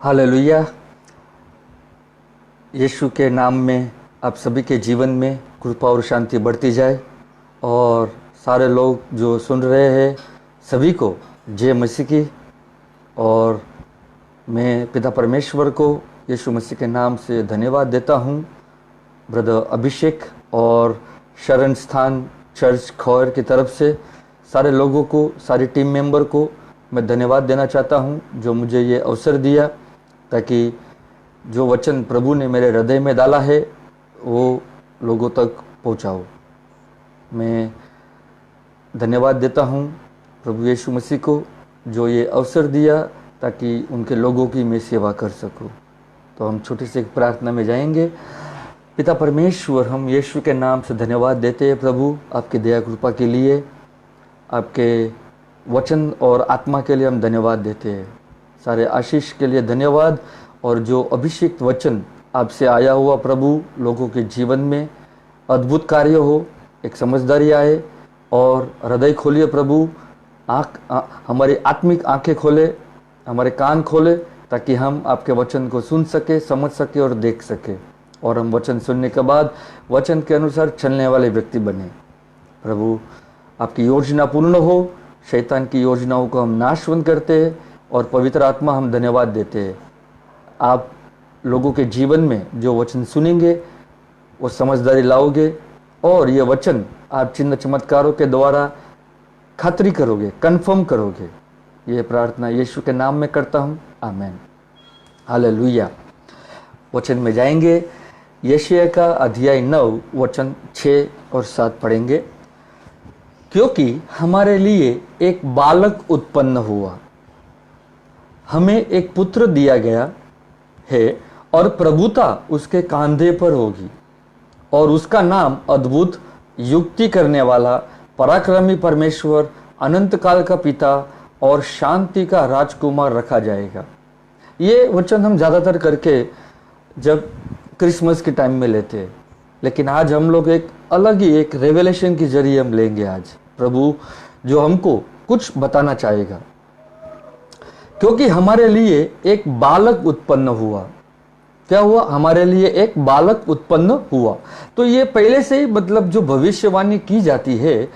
Hallelujah. यीशु के नाम में आप सभी के जीवन में कृपा और शांति बढ़ती जाए और सारे लोग जो सुन रहे हैं सभी को जय मसीह की। और मैं पिता परमेश्वर को यीशु मसीह के नाम से धन्यवाद देता हूँ। ब्रदर अभिषेक और शरण स्थान चर्च खौर की तरफ से सारे लोगों को, सारी टीम मेंबर को मैं धन्यवाद देना चाहता हूँ जो मुझे ये अवसर दिया ताकि जो वचन प्रभु ने मेरे हृदय में डाला है वो लोगों तक पहुँचाओ। मैं धन्यवाद देता हूँ प्रभु यीशु मसीह को जो ये अवसर दिया ताकि उनके लोगों की मैं सेवा कर सकूँ। तो हम छोटी सी एक प्रार्थना में जाएंगे। पिता परमेश्वर, हम यीशु के नाम से धन्यवाद देते हैं प्रभु आपकी दया कृपा के लिए, आपके वचन और आत्मा के लिए हम धन्यवाद देते हैं। सारे आशीष के लिए धन्यवाद। और जो अभिषेक वचन आपसे आया हुआ प्रभु लोगों के जीवन में अद्भुत कार्य हो, एक समझदारी आए और हृदय खोलिए प्रभु। हमारी आत्मिक आंखें खोले, हमारे कान खोले ताकि हम आपके वचन को सुन सके, समझ सके और देख सके और हम वचन सुनने के बाद वचन के अनुसार चलने वाले व्यक्ति बने। प्रभु आपकी योजना पूर्ण हो, शैतान की योजनाओं को हम नाशवंत करते हैं और पवित्र आत्मा हम धन्यवाद देते हैं। आप लोगों के जीवन में जो वचन सुनेंगे वो समझदारी लाओगे और ये वचन आप चिन्ह चमत्कारों के द्वारा खातरी करोगे, कन्फर्म करोगे। ये प्रार्थना यीशु के नाम में करता हूँ, आमीन। हालेलुया। वचन में जाएंगे। यशायाह का अध्याय 9 वचन 6 और 7 पढ़ेंगे। क्योंकि हमारे लिए एक बालक उत्पन्न हुआ, हमें एक पुत्र दिया गया है और प्रभुता उसके कांधे पर होगी और उसका नाम अद्भुत, युक्ति करने वाला, पराक्रमी परमेश्वर, अनंत काल का पिता और शांति का राजकुमार रखा जाएगा। ये वचन हम ज़्यादातर करके जब क्रिसमस के टाइम में लेते हैं, लेकिन आज हम लोग एक अलग ही एक रेवलेशन के जरिए हम लेंगे आज प्रभु जो हमको कुछ बताना चाहेगा। क्योंकि हमारे लिए एक बालक उत्पन्न हुआ। क्या हुआ? हमारे लिए एक बालक उत्पन्न हुआ। तो ये पहले से ही मतलब जो भविष्यवाणी की जाती है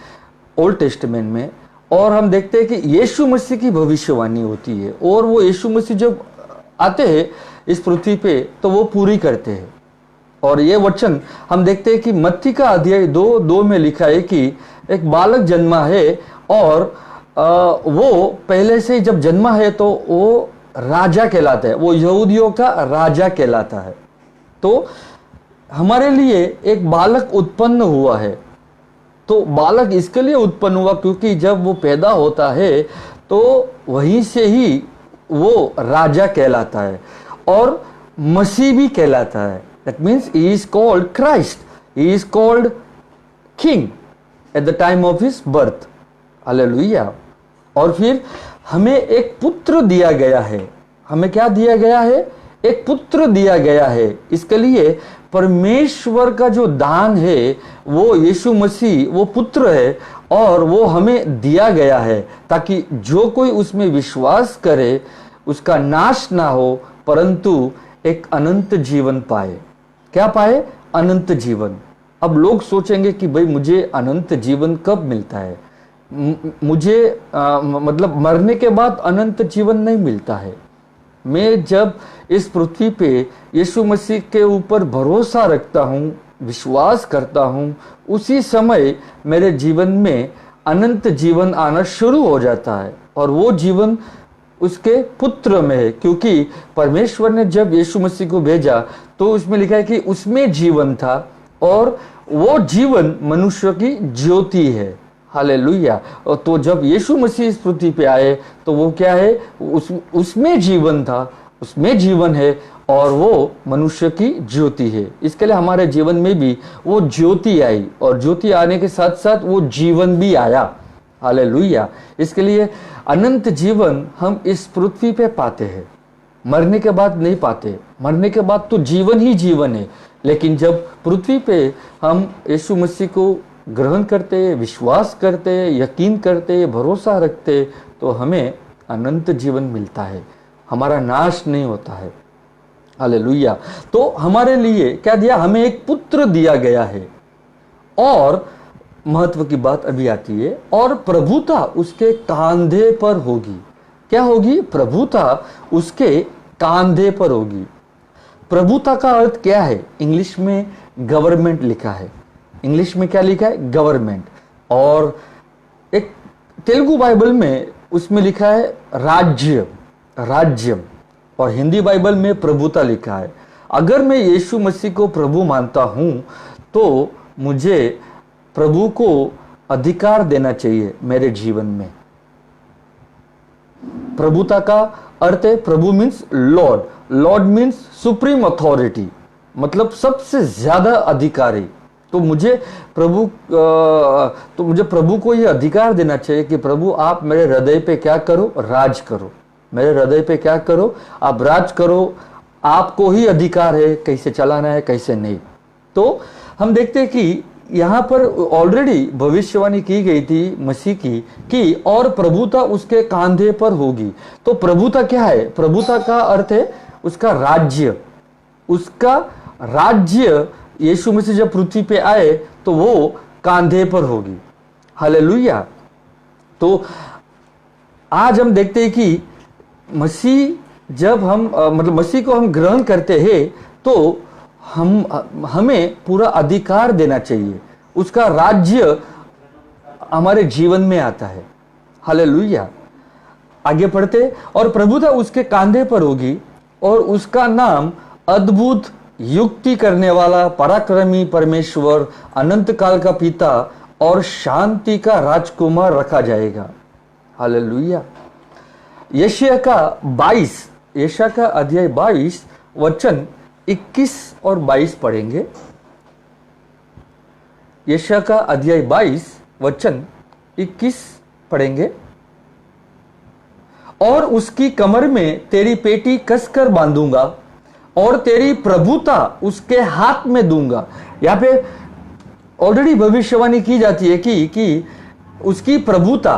ओल्ड टेस्टमेंट में, और हम देखते हैं कि यीशु मसीह की भविष्यवाणी होती है और वो यीशु मसीह जब आते हैं इस पृथ्वी पे तो वो पूरी करते हैं। और ये वचन हम देखते हैं कि मत्ती का अध्याय 2:2 में लिखा है कि एक बालक जन्मा है और वो पहले से जब जन्मा है तो वो राजा कहलाता है, वो यहूदियों का राजा कहलाता है। तो हमारे लिए एक बालक उत्पन्न हुआ है। तो बालक इसके लिए उत्पन्न हुआ क्योंकि जब वो पैदा होता है तो वहीं से ही वो राजा कहलाता है और मसीह भी कहलाता है। That means he is called Christ, he is called king at the time of his birth. Hallelujah. और फिर हमें एक पुत्र दिया गया है। हमें क्या दिया गया है? एक पुत्र दिया गया है। इसके लिए परमेश्वर का जो दान है वो यीशु मसीह वो पुत्र है और वो हमें दिया गया है ताकि जो कोई उसमें विश्वास करे उसका नाश ना हो परंतु एक अनंत जीवन पाए। क्या पाए? अनंत जीवन। अब लोग सोचेंगे कि भाई मुझे अनंत जीवन कब मिलता है? मुझे मतलब मरने के बाद अनंत जीवन नहीं मिलता है। मैं जब इस पृथ्वी पे यीशु मसीह के ऊपर भरोसा रखता हूँ, विश्वास करता हूँ, उसी समय मेरे जीवन में अनंत जीवन आना शुरू हो जाता है और वो जीवन उसके पुत्र में है। क्योंकि परमेश्वर ने जब यीशु मसीह को भेजा तो उसमें लिखा है कि उसमें जीवन था और वो जीवन मनुष्य की ज्योति है। हालेलुया। तो जब यीशु मसीह इस पृथ्वी पे आए तो वो क्या है? उसमें जीवन था, उसमें जीवन है और वो मनुष्य की ज्योति है। इसके लिए हमारे जीवन में भी वो ज्योति आई और ज्योति आने के साथ साथ वो जीवन भी आया। हालेलुया। इसके लिए अनंत जीवन हम इस पृथ्वी पे पाते हैं, मरने के बाद नहीं पाते। मरने के बाद तो जीवन ही जीवन है, लेकिन जब पृथ्वी पे हम यीशु मसीह को ग्रहण करते, विश्वास करते, यकीन करते, भरोसा रखते तो हमें अनंत जीवन मिलता है। हमारा नाश नहीं होता है। हालेलुया। तो हमारे लिए क्या दिया? हमें एक पुत्र दिया गया है। और महत्व की बात अभी आती है, और प्रभुता उसके कांधे पर होगी। क्या होगी? प्रभुता उसके कांधे पर होगी। प्रभुता का अर्थ क्या है? इंग्लिश में गवर्नमेंट लिखा है। इंग्लिश में क्या लिखा है? गवर्नमेंट। और एक तेलुगु बाइबल में उसमें लिखा है राज्य, राज्यम। और हिंदी बाइबल में प्रभुता लिखा है। अगर मैं यीशु मसीह को प्रभु मानता हूं तो मुझे प्रभु को अधिकार देना चाहिए मेरे जीवन में। प्रभुता का अर्थ है, प्रभु means lord, lord means supreme authority, मतलब सबसे ज्यादा अधिकारी। तो मुझे प्रभु को यह अधिकार देना चाहिए कि प्रभु आप मेरे हृदय पे क्या करो? राज करो। मेरे हृदय पे क्या करो? आप राज करो। आपको ही अधिकार है कैसे चलाना है, कैसे नहीं। तो हम देखते हैं कि यहां पर ऑलरेडी भविष्यवाणी की गई थी मसीह की कि और प्रभुता उसके कांधे पर होगी। तो प्रभुता क्या है? प्रभुता का अर्थ है उसका राज्य। उसका राज्य यीशु मसीह जब पृथ्वी पे आए तो वो कांधे पर होगी। हालेलुया। तो आज हम देखते हैं कि मसीह जब हम मसीह को हम ग्रहण करते हैं तो हमें पूरा अधिकार देना चाहिए। उसका राज्य हमारे जीवन में आता है। हालेलुया। आगे पढ़ते, और प्रभुता उसके कांधे पर होगी और उसका नाम अद्भुत, युक्ति करने वाला, पराक्रमी परमेश्वर, अनंत काल का पिता और शांति का राजकुमार रखा जाएगा। हालेलुया। यशायाह का अध्याय 22 वचन 21 और 22 पढ़ेंगे। यशायाह का अध्याय 22 वचन 21 पढ़ेंगे। और उसकी कमर में तेरी पेटी कसकर बांधूंगा और तेरी प्रभुता उसके हाथ में दूंगा। यहां पे ऑलरेडी भविष्यवाणी की जाती है कि उसकी प्रभुता,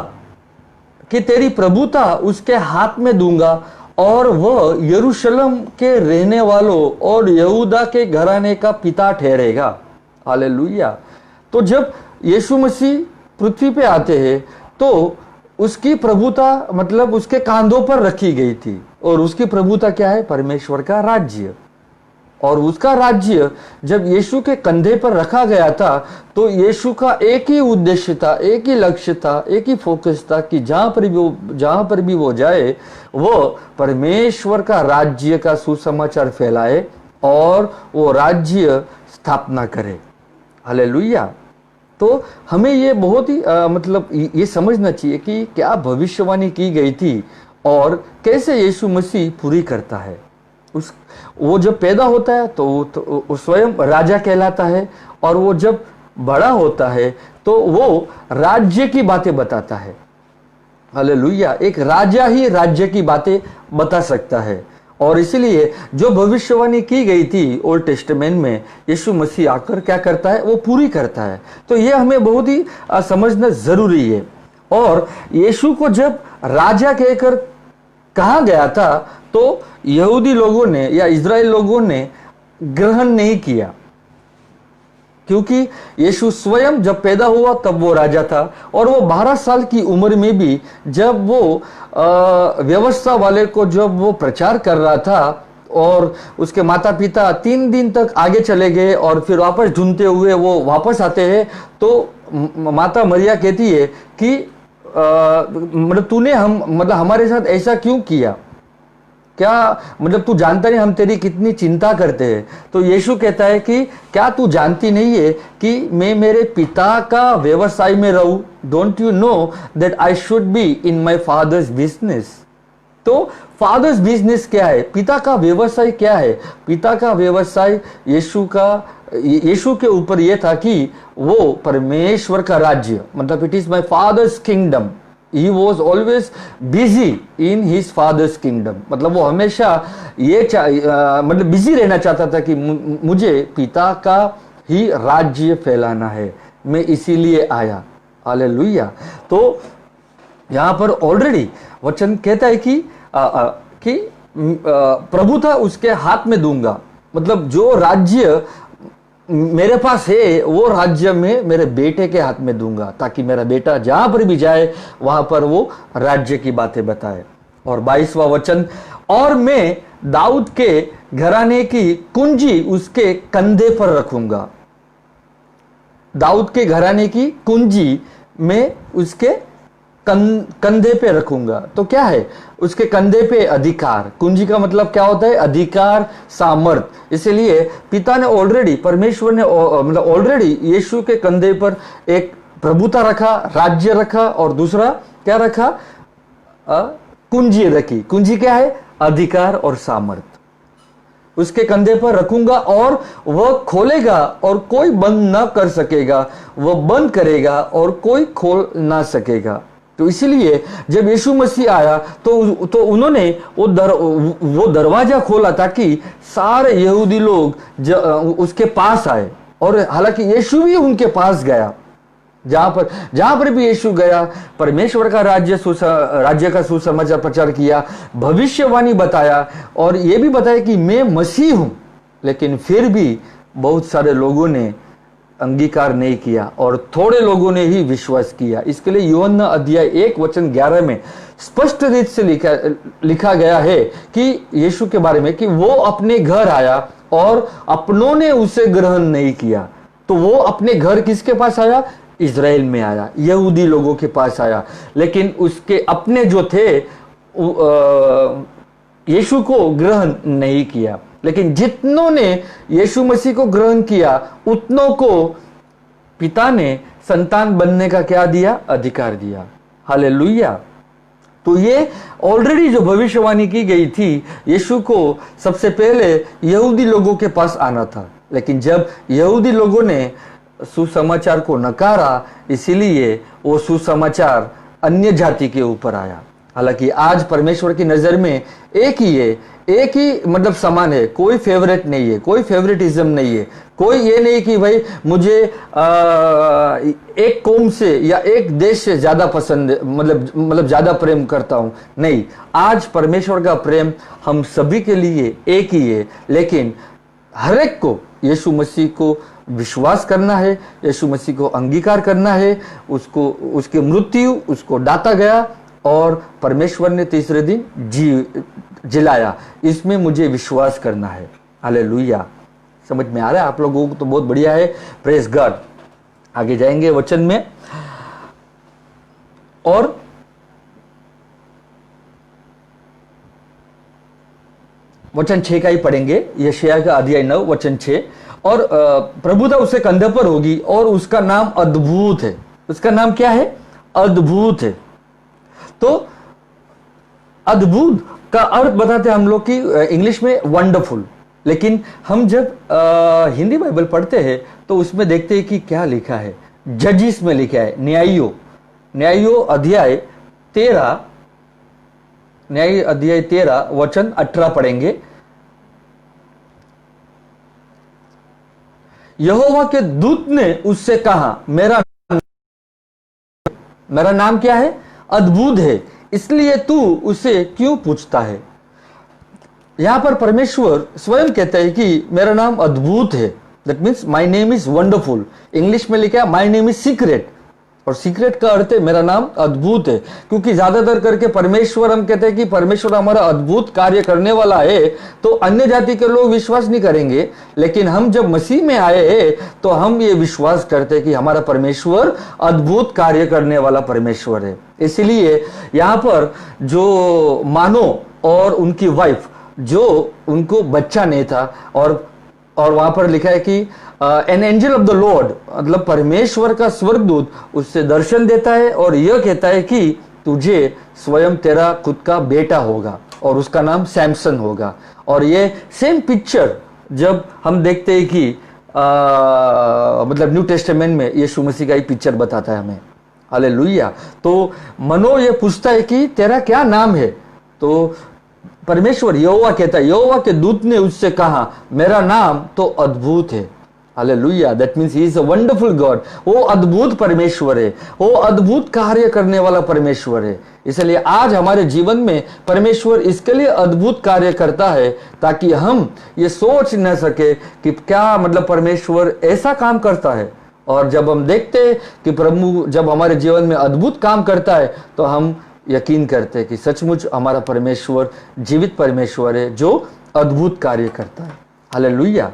कि तेरी प्रभुता उसके हाथ में दूंगा और वह यरूशलेम के रहने वालों और यहूदा के घराने का पिता ठहरेगा। हालेलुया। तो जब यीशु मसीह पृथ्वी पे आते हैं तो उसकी प्रभुता मतलब उसके कांधों पर रखी गई थी। और उसकी प्रभुता क्या है? परमेश्वर का राज्य। और उसका राज्य जब यीशु के कंधे पर रखा गया था तो यीशु का एक ही उद्देश्य था, एक ही लक्ष्य था, एक ही फोकस था कि जहां पर भी वो जाए वो परमेश्वर का राज्य का सुसमाचार फैलाए और वो राज्य स्थापना करे। हालेलुया। तो हमें ये बहुत ही ये समझना चाहिए कि क्या भविष्यवाणी की गई थी और कैसे यीशु मसीह पूरी करता है। वो जब पैदा होता है तो वो स्वयं राजा कहलाता है, और वो जब बड़ा होता है तो वो राज्य की बातें बताता है। हालेलुया। एक राजा ही राज्य की बातें बता सकता है। और इसलिए जो भविष्यवाणी की गई थी ओल्ड टेस्टामेंट में, यीशु मसीह आकर क्या करता है? वो पूरी करता है। तो ये हमें बहुत ही समझना जरूरी है। और यीशु को जब राजा कहकर कहा गया था तो यहूदी लोगों ने या इजराइल लोगों ने ग्रहण नहीं किया, क्योंकि यीशु स्वयं जब पैदा हुआ तब वो राजा था। और वो 12 साल की उम्र में भी जब वो व्यवस्था वाले को जब वो प्रचार कर रहा था और उसके माता पिता 3 दिन तक आगे चले गए और फिर वापस ढूंढते हुए वो वापस आते हैं, तो माता मरिया कहती है कि तूने हमारे साथ ऐसा क्यों किया? क्या तू जानता नहीं हम तेरी कितनी चिंता करते हैं? तो यीशु कहता है कि क्या तू जानती नहीं है कि मैं मेरे पिता का व्यवसाय में रहूं? Don't you know that I should be in my father's business. तो फादर्स बिजनेस क्या है? पिता का व्यवसाय क्या है? पिता का व्यवसाय यीशु के ऊपर यह था कि वो परमेश्वर का राज्य, it is my father's kingdom. He was always busy in his father's kingdom। वो हमेशा ये बिजी रहना चाहता था कि मुझे पिता का ही राज्य फैलाना है, मैं इसीलिए आया। हालेलुया। तो यहां पर ऑलरेडी वचन कहता है कि प्रभुता उसके हाथ में दूंगा, मतलब जो राज्य मेरे पास है वो राज्य में मेरे बेटे के हाथ में दूंगा, ताकि मेरा बेटा जहां पर भी जाए वहां पर वो राज्य की बातें बताए। और 22वां वचन, और मैं दाऊद के घराने की कुंजी उसके कंधे पर रखूंगा। दाऊद के घराने की कुंजी मैं उसके कंधे पे रखूंगा। तो क्या है उसके कंधे पे? अधिकार। कुंजी का मतलब क्या होता है? अधिकार, सामर्थ। इसलिए पिता ने ऑलरेडी, परमेश्वर ने मतलब ऑलरेडी यीशु के कंधे पर एक प्रभुता रखा, राज्य रखा, और दूसरा क्या रखा? कुंजी रखी। कुंजी क्या है? अधिकार और सामर्थ। उसके कंधे पर रखूंगा और वह खोलेगा और कोई बंद ना कर सकेगा, वह बंद करेगा और कोई खोल ना सकेगा। तो इसलिए जब यीशु मसीह आया तो उन्होंने वो दरवाजा खोला ताकि सारे यहूदी लोग उसके पास आए। और हालांकि यीशु भी उनके पास गया, जहां पर भी यीशु गया, परमेश्वर का राज्य का सुसमाचार प्रचार किया, भविष्यवाणी बताया, और यह भी बताया कि मैं मसीह हूं। लेकिन फिर भी बहुत सारे लोगों ने अंगीकार नहीं किया और थोड़े लोगों ने ही विश्वास किया। इसके लिए यूहन्ना अध्याय 1:11 में स्पष्ट रीत से लिखा गया है कि यीशु के बारे में कि वो अपने घर आया और अपनों ने उसे ग्रहण नहीं किया। तो वो अपने घर किसके पास आया? इज़राइल में आया, यहूदी लोगों के पास आया। लेकिन उसके अपने जो थे यीशु को ग्रहण नहीं किया। लेकिन जितनों ने यीशु मसीह को ग्रहण किया उतनों को पिता ने संतान बनने का क्या दिया? अधिकार दिया। हालेलुया। तो ये ऑलरेडी जो भविष्यवाणी की गई थी, यीशु को सबसे पहले यहूदी लोगों के पास आना था। लेकिन जब यहूदी लोगों ने सुसमाचार को नकारा, इसीलिए वो सुसमाचार अन्य जाति के ऊपर आया। हालांकि आज परमेश्वर की नजर में एक ही है, एक ही मतलब समान है, कोई फेवरेट नहीं है, कोई फेवरेटिज्म नहीं है, कोई ये नहीं कि भाई मुझे एक कौम से या एक देश से ज्यादा पसंद है, मतलब ज्यादा प्रेम करता हूं। नहीं, आज परमेश्वर का प्रेम हम सभी के लिए एक ही है। लेकिन हर एक को यीशु मसीह को विश्वास करना है, यीशु मसीह को अंगीकार करना है, उसको उसकी मृत्यु उसको डांटा गया और परमेश्वर ने तीसरे दिन जिलाया, इसमें मुझे विश्वास करना है। हालेलुया। समझ में आ रहा है आप लोगों को? तो बहुत बढ़िया है, प्रेज गॉड। आगे जाएंगे वचन में और वचन 6 का ही पढ़ेंगे, यशायाह का अध्याय 9 वचन 6। और प्रभुता उसके कंधे पर होगी और उसका नाम अद्भुत है। उसका नाम क्या है? अद्भुत है। तो अद्भुत का अर्थ बताते हम लोग कि इंग्लिश में वंडरफुल। लेकिन हम जब हिंदी बाइबल पढ़ते हैं तो उसमें देखते हैं कि क्या लिखा है। जजिस में लिखा है न्यायों अध्याय 13 वचन 18 पढ़ेंगे। यहोवा के दूत ने उससे कहा, मेरा नाम क्या है? अद्भुत है, इसलिए तू उसे क्यों पूछता है? यहां पर परमेश्वर स्वयं कहता है कि मेरा नाम अद्भुत है। That means my name is wonderful. English में लिखा है माई नेम इज सीक्रेट, और सीक्रेट का अर्थ है मेरा नाम अद्भुत है। क्योंकि ज्यादातर करके परमेश्वर, हम कहते हैं कि परमेश्वर हमारा अद्भुत कार्य करने वाला है, तो अन्य जाति के लोग विश्वास नहीं करेंगे। लेकिन हम जब मसीह में आए हैं तो हम ये विश्वास करते हैं कि हमारा परमेश्वर अद्भुत कार्य करने वाला परमेश्वर है। इसलिए यहां पर जो मानो और उनकी वाइफ, जो उनको बच्चा नहीं था, और वहां पर लिखा है कि an angel of the Lord, मतलब परमेश्वर का स्वर्गदूत उससे दर्शन देता है और यह कहता है कि तुझे स्वयं तेरा खुद का बेटा होगा और उसका नाम सैमसन होगा। और ये सेम पिक्चर जब हम देखते हैं कि मतलब न्यू टेस्टामेंट में यीशु मसीह का ही पिक्चर बताता है हमें। हालेलुया। तो मनो ये पूछता है कि तेरा क्या नाम है? तो परमेश्वर यहोवा कहता है, यहोवा के दूत ने उससे कहा, मेरा नाम तो अद्भुत है। Hallelujah, that means he is a wonderful God. वो अद्भुत परमेश्वर है, वो अद्भुत कार्य करने वाला परमेश्वर है। इसलिए आज हमारे जीवन में परमेश्वर इसके लिए अद्भुत कार्य करता है ताकि हम ये सोच न सके कि क्या मतलब परमेश्वर ऐसा काम करता है। और जब हम देखते हैं कि प्रभु जब हमारे जीवन में अद्भुत काम करता है तो हम यकीन करते हैं कि सचमुच हमारा परमेश्वर जीवित परमेश्वर है जो अद्भुत कार्य करता है। हालेलुया।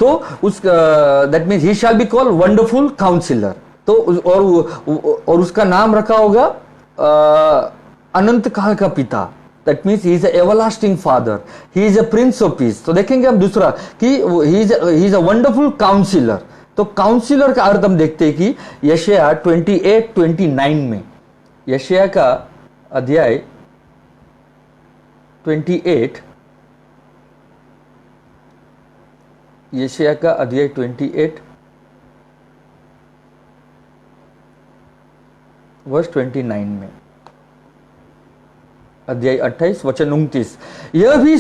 तो उस that means he shall be called wonderful counsellor. तो और उसका नाम रखा होगा अनंत काल का पिता। That means he is everlasting father, he is a prince of peace. तो देखेंगे हम दूसरा कि he is a wonderful counsellor. तो काउंसिलर का अर्थ हम देखते हैं कि यशायाह 28:29 में, यशायाह का अध्याय 28, यशायाह का अध्याय 28 वर्ष 29 में, अध्याय 28 वचन 29, यह भी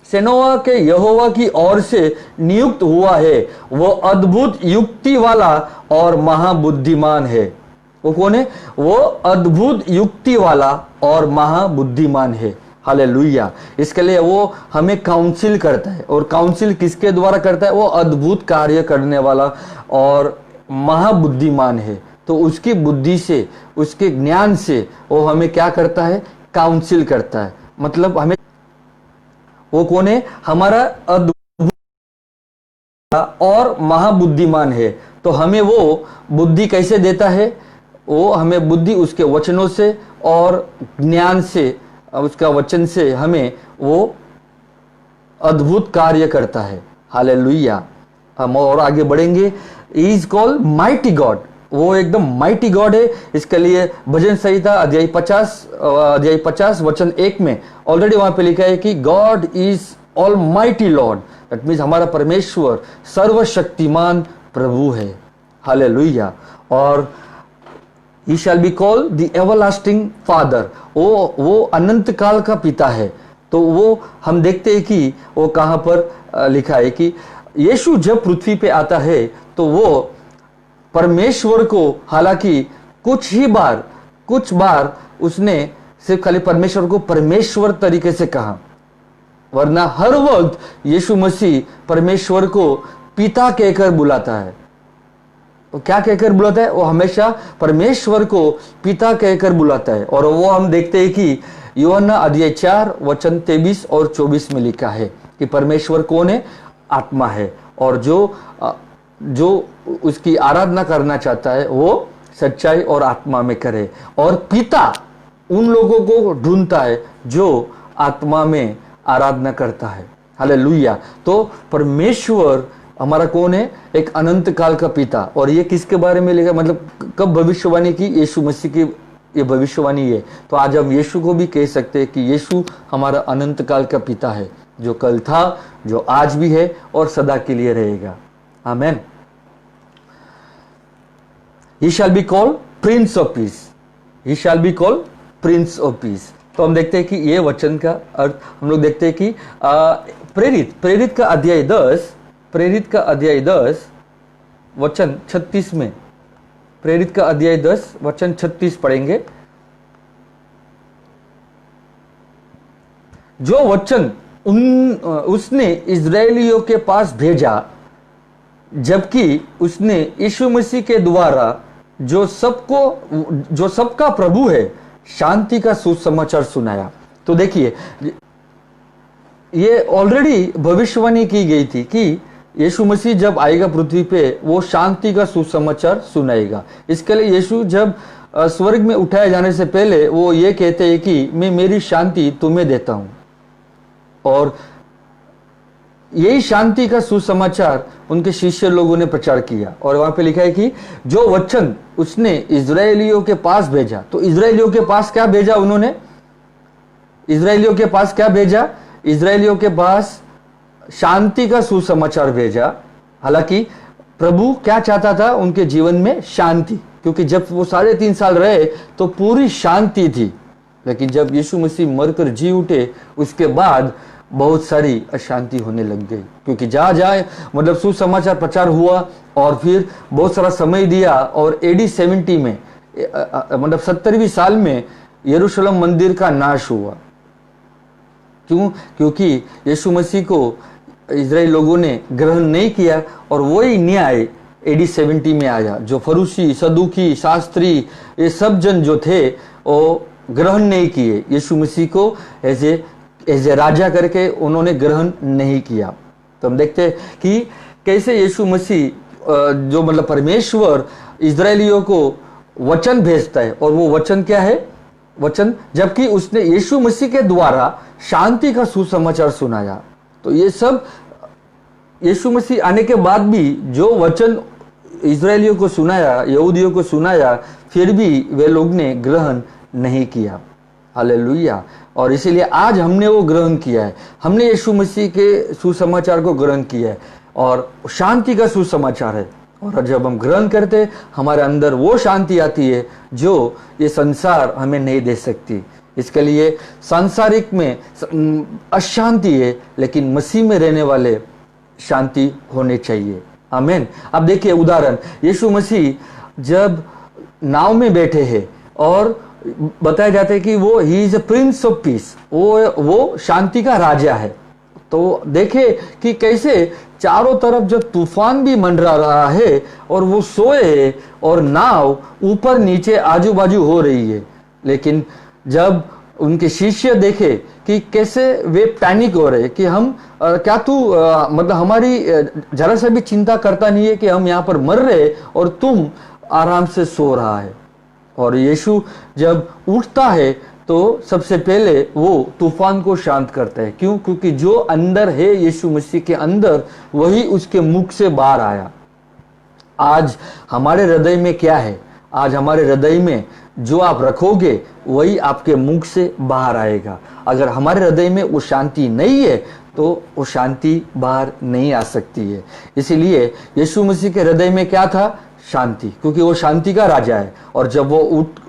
सेनोवा के यहोवा की ओर से नियुक्त हुआ है, वो अद्भुत युक्ति वाला और महाबुद्धिमान है। वो कौन है? वो अद्भुत युक्ति वाला और महाबुद्धिमान है। हालेलुया। इसके लिए वो हमें काउंसिल करता है, और काउंसिल किसके द्वारा करता है? वो अद्भुत कार्य करने वाला और महाबुद्धिमान है। तो उसकी बुद्धि से, उसके ज्ञान से वो हमें क्या करता है? काउंसिल करता है। मतलब हमें वो कौन है? हमारा अद्भुत और महाबुद्धिमान है। तो हमें वो बुद्धि कैसे देता है? वो हमें बुद्धि उसके वचनों से और ज्ञान से, उसका वचन से हमें वो अद्भुत कार्य करता है। हालेलुया। हम और आगे बढ़ेंगे। He is called mighty God. वो एकदम माइटी गॉड है। इसके लिए भजन संहिता अध्याय 50 वचन 1 में ऑलरेडी वहां पे लिखा है कि God is all mighty Lord. That means हमारा परमेश्वर सर्वशक्तिमान प्रभु है। हालेलुया। और He shall be called the everlasting father। वो अनंत काल का पिता है। तो वो हम देखते हैं कि वो कहां पर लिखा है कि यीशु जब पृथ्वी पे आता है तो वो परमेश्वर को, हालांकि कुछ बार उसने सिर्फ खाली परमेश्वर को परमेश्वर तरीके से कहा, वरना हर वक्त यीशु मसीह परमेश्वर को पिता कहकर बुलाता है। वो क्या कहकर बुलाता है? वो हमेशा परमेश्वर को पिता कहकर बुलाता है। और वो हम देखते हैं कि यूहन्ना अध्याय 4 वचन 23 और 24 में लिखा है कि परमेश्वर कौन है? आत्मा है, और जो उसकी आराधना करना चाहता है वो सच्चाई और आत्मा में करे। और पिता उन लोगों को ढूंढता है जो आत्मा में आराधना करता है। हालेलुया। तो परमेश्वर हमारा कौन है? एक अनंत काल का पिता। और ये किसके बारे में लिखा? मतलब कब भविष्यवाणी की? यीशु मसीह की ये भविष्यवाणी है। तो आज हम यीशु को भी कह सकते हैं कि यीशु हमारा अनंत काल का पिता है, जो कल था, जो आज भी है और सदा के लिए रहेगा। Amen. He shall be called prince of peace. He shall be called prince of peace. तो हम देखते हैं कि ये वचन का अर्थ हम लोग देखते हैं कि प्रेरित का अध्याय 10 वचन 36 में, प्रेरित का अध्याय 10 वचन 36 पढ़ेंगे। जो वचन उसने इजरायलियों के पास भेजा, जबकि उसने यीशु मसीह के द्वारा जो सबका प्रभु है, शांति का सुसमाचार सुनाया। तो देखिए, ये ऑलरेडी भविष्यवाणी की गई थी कि यीशु मसीह जब आएगा पृथ्वी पे वो शांति का सुसमाचार सुनाएगा। इसके लिए यीशु जब स्वर्ग में उठाए जाने से पहले वो ये कहते हैं कि मैं मेरी शांति तुम्हें देता हूं। और यही शांति का सुसमाचार उनके शिष्य लोगों ने प्रचार किया। और वहां पे लिखा है कि जो वचन उसने इजरायलियों के पास भेजा। तो इजरायलियों के पास क्या भेजा उन्होंने? इजरायलियों के पास क्या भेजा? इजरायलियों के पास शांति का सुसमाचार भेजा। हालांकि प्रभु क्या चाहता था उनके जीवन में? शांति, क्योंकि जब वो 3.5 साल रहे तो पूरी शांति थी, लेकिन जब यीशु मसीह मरकर जी उठे उसके बाद बहुत सारी अशांति होने लग गई, क्योंकि जहाँ जाए मतलब सुसमाचार प्रचार हुआ और फिर बहुत सारा समय दिया और AD 70 में मतलब 70वीं साल में यरूशलेम मंदिर का नाश हुआ। क्यों? क्योंकि यीशु मसीह को इजराइल लोगों ने ग्रहण नहीं किया और वही न्याय AD 70 में आया। जो फरूसी, सदुकी, शास्त्री, ये सब जन जो थे वो ग्रहण नहीं किए यीशु मसीह को एज ए राजा करके, उन्होंने ग्रहण नहीं किया। तो हम देखते हैं कि कैसे यीशु मसीह जो मतलब परमेश्वर इजरायलियों को वचन भेजता है, और वो वचन क्या है? वचन, जबकि उसने यीशु मसीह के द्वारा शांति का सुसमाचार सुनाया। तो ये सब यीशु मसीह आने के बाद भी जो वचन इजरायलियों को सुनाया, यहूदियों को सुनाया, फिर भी वे लोग ने ग्रहण नहीं किया। हालेलुया। और इसीलिए आज हमने वो ग्रहण किया है, हमने यीशु मसीह के सुसमाचार को ग्रहण किया है और शांति का सुसमाचार है। और जब हम ग्रहण करते हमारे अंदर वो शांति आती है जो ये संसार हमें नहीं दे सकती। इसके लिए सांसारिक में अशांति है, लेकिन मसीह में रहने वाले शांति होने चाहिए। आमीन। अब देखिए उदाहरण, यीशु मसीह जब नाव में बैठे हैं और बताया जाता है कि वो he is a Prince of piece, वो शांति का राजा है। तो देखे कि कैसे चारों तरफ जब तूफान भी मंडरा रहा है और वो सोए और नाव ऊपर नीचे आजू बाजू हो रही है, लेकिन जब उनके शिष्य देखे कि कैसे वे पैनिक हो रहे कि हम क्या तू मतलब हमारी जरा सा भी चिंता करता नहीं है कि हम यहाँ पर मर रहे और तुम आराम से सो रहा है। और यीशु जब उठता है तो सबसे पहले वो तूफान को शांत करता है। क्यों? क्योंकि जो अंदर है यीशु मसीह के अंदर, वही उसके मुख से बाहर आया। आज हमारे हृदय में क्या है? आज हमारे हृदय में जो आप रखोगे वही आपके मुख से बाहर आएगा। अगर हमारे हृदय में वो शांति नहीं है तो वो शांति बाहर नहीं आ सकती है। इसीलिए यीशु मसीह के हृदय में क्या था? शांति, क्योंकि वो शांति का राजा है। और जब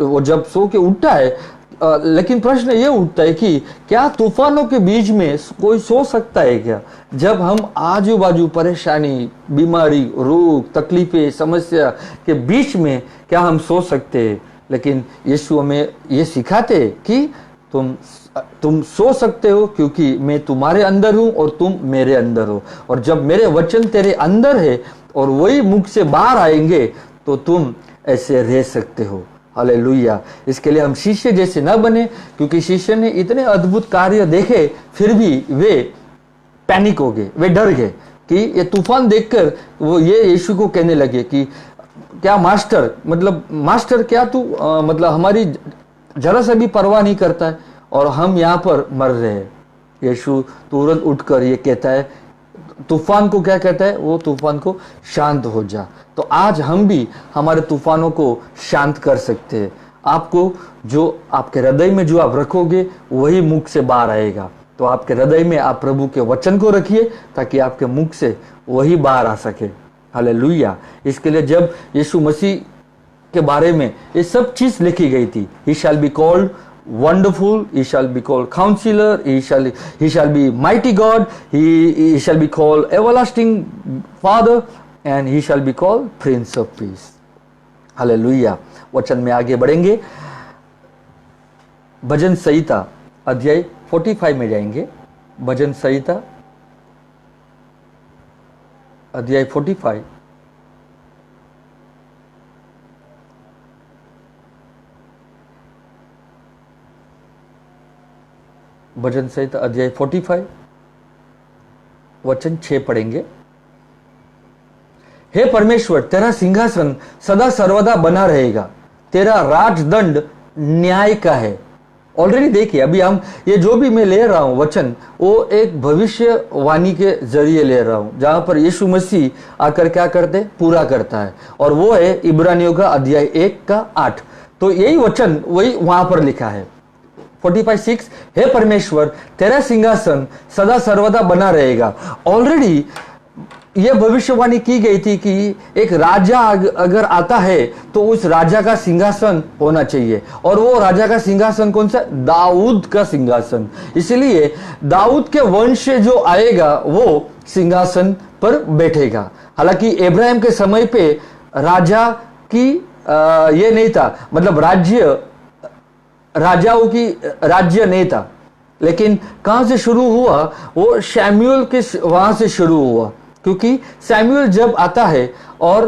वो जब सो के उठता है, लेकिन प्रश्न ये उठता है कि क्या तूफानों के बीच में कोई सो सकता है क्या? जब हम आजू बाजू परेशानी, बीमारी, रोग, तकलीफें, समस्या के बीच में क्या हम सो सकते हैं? लेकिन यीशु हमें ये सिखाते कि तुम सो सकते हो, क्योंकि मैं तुम्हारे अंदर हूं और तुम मेरे अंदर हो। और जब मेरे वचन तेरे अंदर है और वही मुख से बाहर आएंगे तो तुम ऐसे रह सकते हो। हालेलुया। इसके लिए हम शिष्य जैसे न बने, क्योंकि शिष्य ने इतने अद्भुत कार्य देखे फिर भी वे पैनिक हो गए, वे डर गए कि ये तूफान देखकर वो ये यीशु को कहने लगे कि क्या मास्टर, मतलब मास्टर क्या तू मतलब हमारी जरा सा भी परवाह नहीं करता है और हम यहाँ पर मर रहे हैं। यीशु तुरंत उठकर ये कहता है, तूफान को क्या कहता है? वो तूफान को शांत हो जा। तो आज हम भी हमारे तूफानों को शांत कर सकते हैं। आपको जो आपके हृदय में जो आप रखोगे वही मुख से बाहर आएगा। तो आपके हृदय में आप प्रभु के वचन को रखिए ताकि आपके मुख से वही बाहर आ सके। हालेलुया। इसके लिए जब यीशु मसीह के बारे में ये सब चीज लिखी गई थी, he shall be called wonderful, he shall be called counselor, he shall be mighty God, he shall be called everlasting Father, and he shall be called Prince of Peace. Hallelujah. वचन में आगे बढ़ेंगे, भजन संहिता अध्याय 45 में जाएंगे। भजन संहिता अध्याय 45, भजन संहिता अध्याय 45 वचन 6 पढ़ेंगे। हे परमेश्वर, तेरा सिंहासन सदा सर्वदा बना रहेगा, तेरा राजदंड न्याय का है। ऑलरेडी देखिए, अभी हम ये जो भी मैं ले रहा हूं वचन, वो एक भविष्यवाणी के जरिए ले रहा हूं, जहां पर यीशु मसीह आकर क्या करते? पूरा करता है। और वो है इब्रानियों का अध्याय 1 का 8। तो यही वचन वही वहां पर लिखा है 45:6, हे परमेश्वर, तेरा सिंहासन सदा सर्वदा बना रहेगा। ऑलरेडी यह भविष्यवाणी की गई थी कि एक राजा अगर आता है तो उस राजा का सिंहासन होना चाहिए, और वो राजा का सिंहासन कौन सा? दाऊद का सिंहासन। इसलिए दाऊद के वंश जो आएगा वो सिंहासन पर बैठेगा। हालांकि इब्राहिम के समय पे राजा की ये नहीं था, मतलब राजाओं की राज्य नहीं था, लेकिन कहां से शुरू हुआ? वो शमूएल के वहां से शुरू हुआ, क्योंकि शमूएल जब आता है और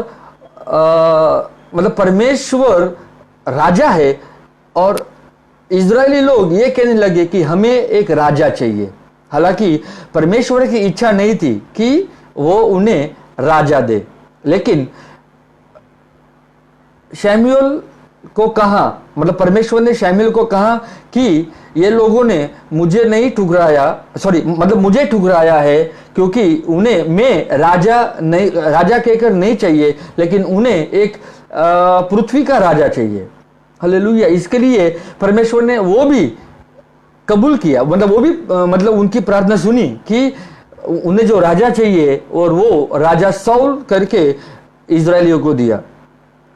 मतलब परमेश्वर राजा है, और इजरायली लोग ये कहने लगे कि हमें एक राजा चाहिए। हालांकि परमेश्वर की इच्छा नहीं थी कि वो उन्हें राजा दे, लेकिन शमूएल को कहा, मतलब परमेश्वर ने शमूएल को कहा कि ये लोगों ने मुझे नहीं ठुकराया, मतलब मुझे ठुकराया है, क्योंकि उन्हें मैं राजा कहकर नहीं चाहिए, लेकिन उन्हें एक पृथ्वी का राजा चाहिए। हालेलुया। इसके लिए परमेश्वर ने वो भी कबूल किया, मतलब वो भी मतलब उनकी प्रार्थना सुनी कि उन्हें जो राजा चाहिए, और वो राजा साउल करके इजरायलियों को दिया।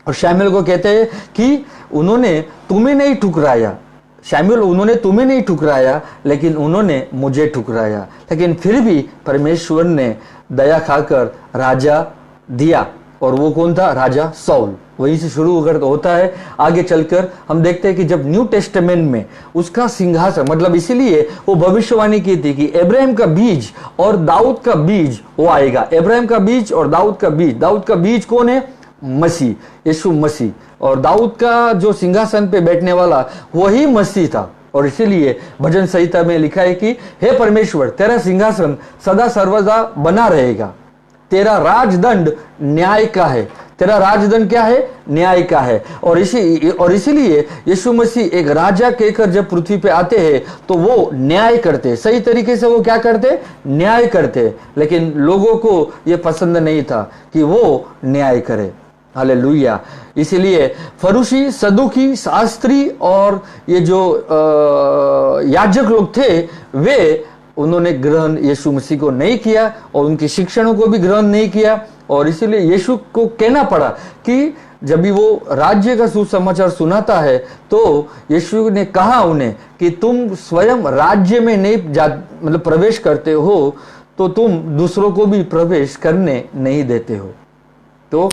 और शमूएल को कहते हैं कि उन्होंने तुम्हें नहीं ठुकराया, शमूएल उन्होंने तुम्हें नहीं ठुकराया, लेकिन उन्होंने मुझे ठुकराया। लेकिन फिर भी परमेश्वर ने दया खाकर राजा दिया, और वो कौन था? राजा साउल। वहीं से शुरू होता है। आगे चलकर हम देखते हैं कि जब न्यू टेस्टामेंट में उसका सिंहासन, मतलब इसीलिए वो भविष्यवाणी की थी कि इब्राहिम का बीज और दाऊद का बीज वो आएगा। इब्राहिम का बीज और दाऊद का बीज। दाऊद का बीज कौन है? मसीह, यीशु मसीह। और दाऊद का जो सिंहासन पे बैठने वाला वही मसीह था। और इसीलिए भजन संहिता में लिखा है कि हे परमेश्वर, तेरा सिंहासन सदा सर्वदा बना रहेगा, तेरा राजदंड न्याय का है। तेरा राजदंड क्या है? न्याय का है। और इसीलिए यीशु मसीह एक राजा कहकर जब पृथ्वी पे आते हैं तो वो न्याय करते, सही तरीके से वो क्या करते? न्याय करते। लेकिन लोगों को ये पसंद नहीं था कि वो न्याय करे। हालेलुया। इसीलिए फरीसी, सदूकी, शास्त्री और ये जो याजक लोग थे, वे उन्होंने ग्रहण यीशु मसीह को नहीं किया, और उनकी शिक्षणों को भी ग्रहण नहीं किया। और इसीलिए यीशु को कहना पड़ा कि जब भी वो राज्य का सुसमाचार सुनाता है तो यीशु ने कहा उन्हें कि तुम स्वयं राज्य में नहीं मतलब प्रवेश करते हो, तो तुम दूसरों को भी प्रवेश करने नहीं देते हो। तो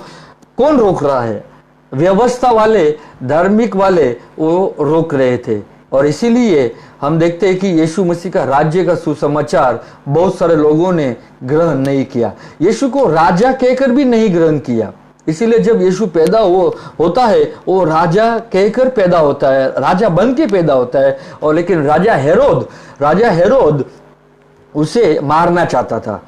कौन रोक रहा है? व्यवस्था वाले, धार्मिक वाले वो रोक रहे थे। और इसीलिए हम देखते हैं कि यीशु मसीह का राज्य का सुसमाचार बहुत सारे लोगों ने ग्रहण नहीं किया। यीशु को राजा कहकर भी नहीं ग्रहण किया। इसीलिए जब यीशु पैदा होता है, वो राजा कहकर पैदा होता है, राजा बन के पैदा होता है। और लेकिन राजा हेरोद उसे मारना चाहता था,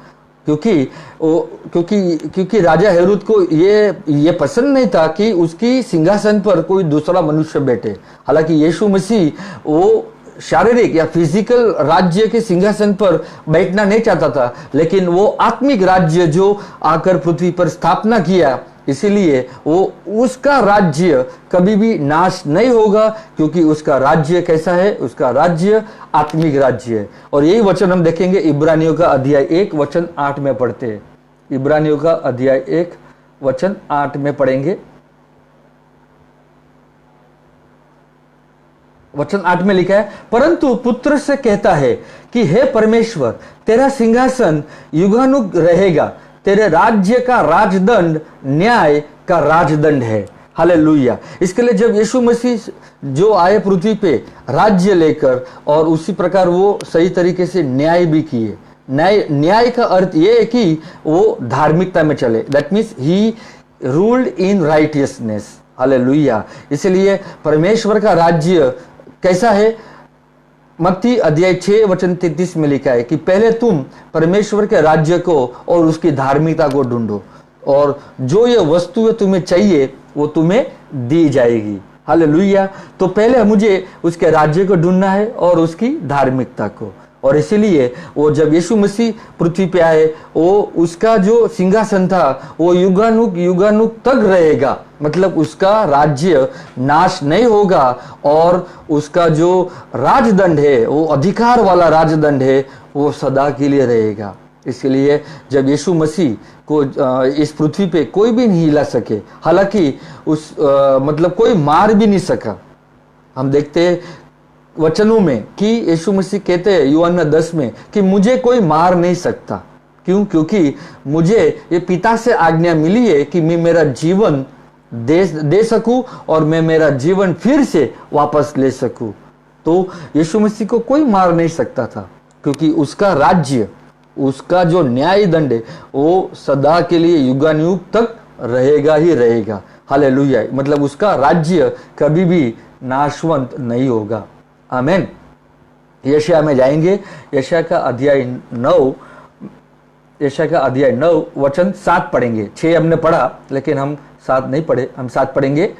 क्योंकि राजा हेरोद को ये पसंद नहीं था कि उसकी सिंहासन पर कोई दूसरा मनुष्य बैठे। हालांकि यीशु मसीह वो शारीरिक या फिजिकल राज्य के सिंहासन पर बैठना नहीं चाहता था, लेकिन वो आत्मिक राज्य जो आकर पृथ्वी पर स्थापना किया, इसीलिए वो उसका राज्य कभी भी नाश नहीं होगा, क्योंकि उसका राज्य कैसा है? उसका राज्य आत्मिक राज्य है। और यही वचन हम देखेंगे इब्रानियों का अध्याय 1 वचन 8 में पढ़ते हैं। इब्रानियों का अध्याय 1 वचन 8 में पढ़ेंगे। वचन 8 में लिखा है, परंतु पुत्र से कहता है कि हे परमेश्वर, तेरा सिंहासन युगानुग रहेगा, तेरे राज्य का राजदंड न्याय का राजदंड है। हालेलुया। इसके लिए जब यीशु मसीह जो आए पृथ्वी पे राज्य लेकर, और उसी प्रकार वो सही तरीके से न्याय भी किए। न्याय का अर्थ ये है कि वो धार्मिकता में चले, that means he ruled in righteousness. Hallelujah. इसलिए परमेश्वर का राज्य कैसा है? मत्ती अध्याय 6 वचन 33 में लिखा है कि पहले तुम परमेश्वर के राज्य को और उसकी धार्मिकता को ढूंढो, और जो ये वस्तुएं तुम्हें चाहिए वो तुम्हें दी जाएगी। हालेलुया। तो पहले मुझे उसके राज्य को ढूंढना है और उसकी धार्मिकता को। और इसीलिए वो जब यीशु मसीह पृथ्वी पे आए, वो उसका जो सिंहासन था वो युगानुग तक रहेगा, मतलब उसका राज्य नाश नहीं होगा, और उसका जो राजदंड है, वो अधिकार वाला राजदंड है, वो सदा के लिए रहेगा। इसके लिए जब यीशु मसीह को इस पृथ्वी पे कोई भी नहीं हिला सके, हालांकि उस मतलब कोई मार भी नहीं सका। हम देखते हैं वचनों में कि यीशु मसीह कहते हैं यूहन्ना 10 में कि मुझे कोई मार नहीं सकता। क्यों? क्योंकि मुझे ये पिता से आज्ञा मिली है कि मैं मेरा जीवन दे सकूं और मैं मेरा जीवन फिर से वापस ले सकूं। तो यीशु मसीह को कोई मार नहीं सकता था, क्योंकि उसका राज्य, उसका जो न्याय दंड है वो सदा के लिए युगानुयुग तक रहेगा ही रहेगा। हालेलुया। मतलब उसका राज्य कभी भी नाशवंत नहीं होगा। आमीन। यशायाह में जाएंगे, यशायाह का अध्याय 9 वचन 7 पढ़ेंगे। 6 हमने पढ़ा लेकिन हम 7 नहीं पढ़े, हम 7 पढ़ेंगे।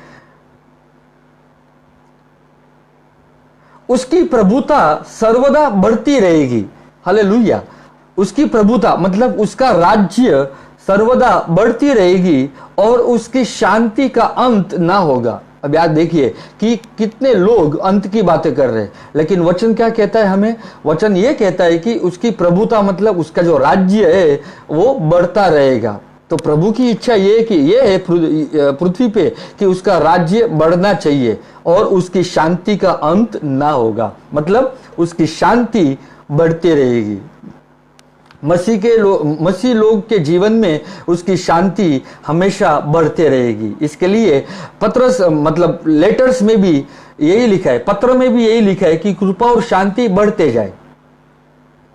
उसकी प्रभुता सर्वदा बढ़ती रहेगी। हालेलुया। उसकी प्रभुता मतलब उसका राज्य सर्वदा बढ़ती रहेगी और उसकी शांति का अंत ना होगा। अब याद देखिए कि कितने लोग अंत की बातें कर रहे हैं, लेकिन वचन क्या कहता है हमें? वचन ये कहता है कि उसकी प्रभुता मतलब उसका जो राज्य है वो बढ़ता रहेगा। तो प्रभु की इच्छा ये कि ये है पृथ्वी पे कि उसका राज्य बढ़ना चाहिए और उसकी शांति का अंत ना होगा। मतलब उसकी शांति बढ़ती रहेगी। मसीह लोग के जीवन में उसकी शांति हमेशा बढ़ते रहेगी। इसके लिए पत्रस मतलब लेटर्स में भी यही लिखा है, पत्र में भी यही लिखा है कि कृपा और शांति बढ़ते जाए,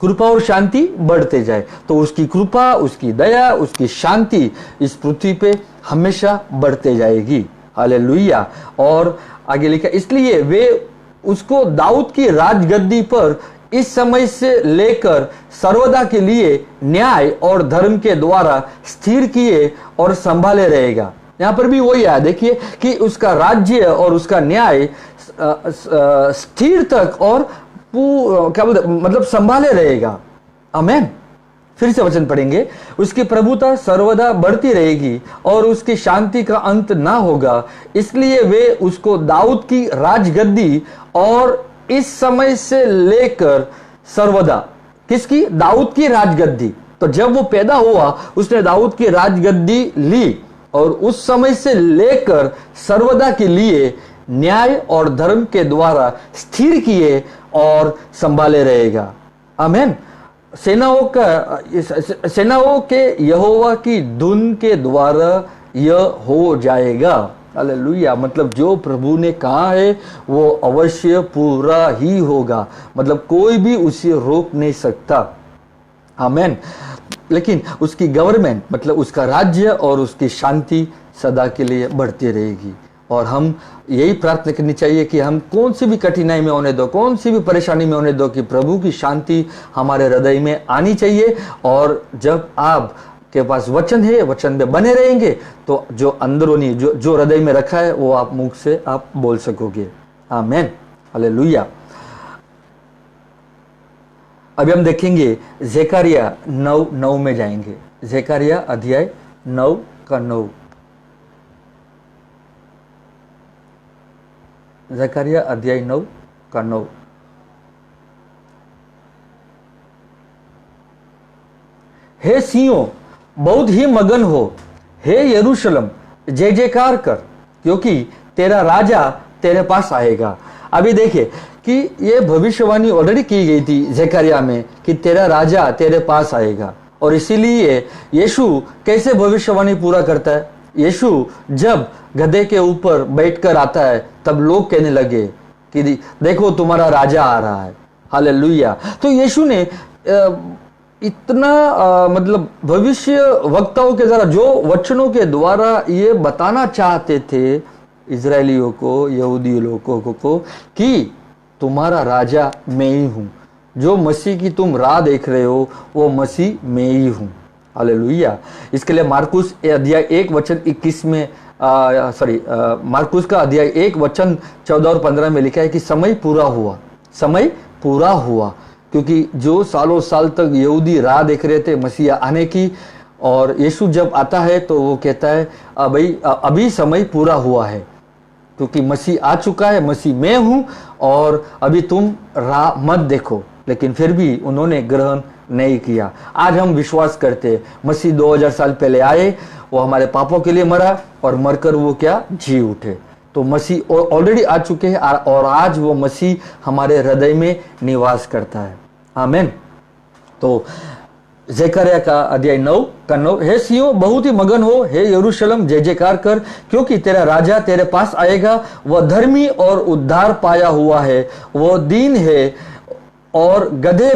कृपा और शांति बढ़ते जाए। तो उसकी कृपा, उसकी दया, उसकी शांति इस पृथ्वी पे हमेशा बढ़ते जाएगी। हालेलुया। और आगे लिखा, इसलिए वे उसको दाऊद की राजगद्दी पर इस समय से लेकर सर्वदा के लिए न्याय और धर्म के द्वारा स्थिर किए और संभाले रहेगा। यहां पर भी वही है, देखिए कि उसका राज्य और उसका न्याय स्थिर तक और क्या बोलते मतलब संभाले रहेगा। आमीन। फिर से वचन पढ़ेंगे, उसकी प्रभुता सर्वदा बढ़ती रहेगी और उसकी शांति का अंत ना होगा। इसलिए वे उसको दाऊद की राजगद्दी और इस समय से लेकर सर्वदा, किसकी? दाऊद की राजगद्दी। तो जब वो पैदा हुआ उसने दाऊद की राजगद्दी ली और उस समय से लेकर सर्वदा के लिए न्याय और धर्म के द्वारा स्थिर किए और संभाले रहेगा। आमीन। सेनाओं के यहोवा की धुन के द्वारा यह हो जाएगा। हालेलुया। मतलब जो प्रभु ने कहा है वो अवश्य पूरा ही होगा, मतलब कोई भी उसे रोक नहीं सकता। आमीन। लेकिन उसकी गवर्नमेंट मतलब उसका राज्य और उसकी शांति सदा के लिए बढ़ती रहेगी। और हम यही प्रार्थना करनी चाहिए कि हम कौन सी भी कठिनाई में होने दो, कौन सी भी परेशानी में होने दो, कि प्रभु की शांति हमारे हृदय में आनी चाहिए। और जब आप के पास वचन है, वचन में बने रहेंगे, तो जो अंदरूनी जो हृदय में रखा है वो आप मुख से आप बोल सकोगे। आमीन। हालेलुया। अभी हम देखेंगे ज़करिया 9:9 में जाएंगे। ज़करिया अध्याय 9 का 9। ज़करिया अध्याय 9 का 9। हे सियों बहुत ही मगन हो, हे यरूशलेम जय जयकार कर, क्योंकि तेरा राजा तेरे पास आएगा। अभी देखिए कि ये भविष्यवाणी ऑलरेडी की गई थी ज़करिया में कि तेरा राजा तेरे पास आएगा। और इसीलिए यीशु कैसे भविष्यवाणी पूरा करता है? यीशु जब गधे के ऊपर बैठकर आता है तब लोग कहने लगे कि देखो तुम्हारा राजा आ रहा है। हालेलुया। तो यीशु ने इतना मतलब भविष्य वक्ताओं के द्वारा जो वचनों के द्वारा ये बताना चाहते थे इजरायलियों को, यहूदी लोगों को कि तुम्हारा राजा मैं ही हूं, जो मसीह की तुम राह देख रहे हो वो मसीह मैं ही हूं। हालेलुया। इसके लिए मार्कुस अध्याय 1 वचन 21 में मार्कुस का अध्याय 1 वचन 14 और 15 में लिखा है कि समय पूरा हुआ, समय पूरा हुआ। क्योंकि जो सालों साल तक यहूदी राह देख रहे थे मसीह आने की, और यीशु जब आता है तो वो कहता है भाई अभी समय पूरा हुआ है, क्योंकि मसीह आ चुका है, मसीह मैं हूं और अभी तुम राह मत देखो। लेकिन फिर भी उन्होंने ग्रहण नहीं किया। आज हम विश्वास करते हैं मसीह 2000 साल पहले आए, वो हमारे पापों के लिए मरा और मरकर वो क्या जी उठे। तो मसीह ऑलरेडी आ चुके हैं और आज वो मसीह हमारे हृदय में निवास करता है। आमीन। तो ज़करिया का अध्याय 9 का 9, हे सियों बहुत ही मगन हो, हे यरूशलेम जय जयकार कर, क्योंकि तेरा राजा तेरे पास आएगा। वह धर्मी और उद्धार पाया हुआ है, वह दीन है और गधे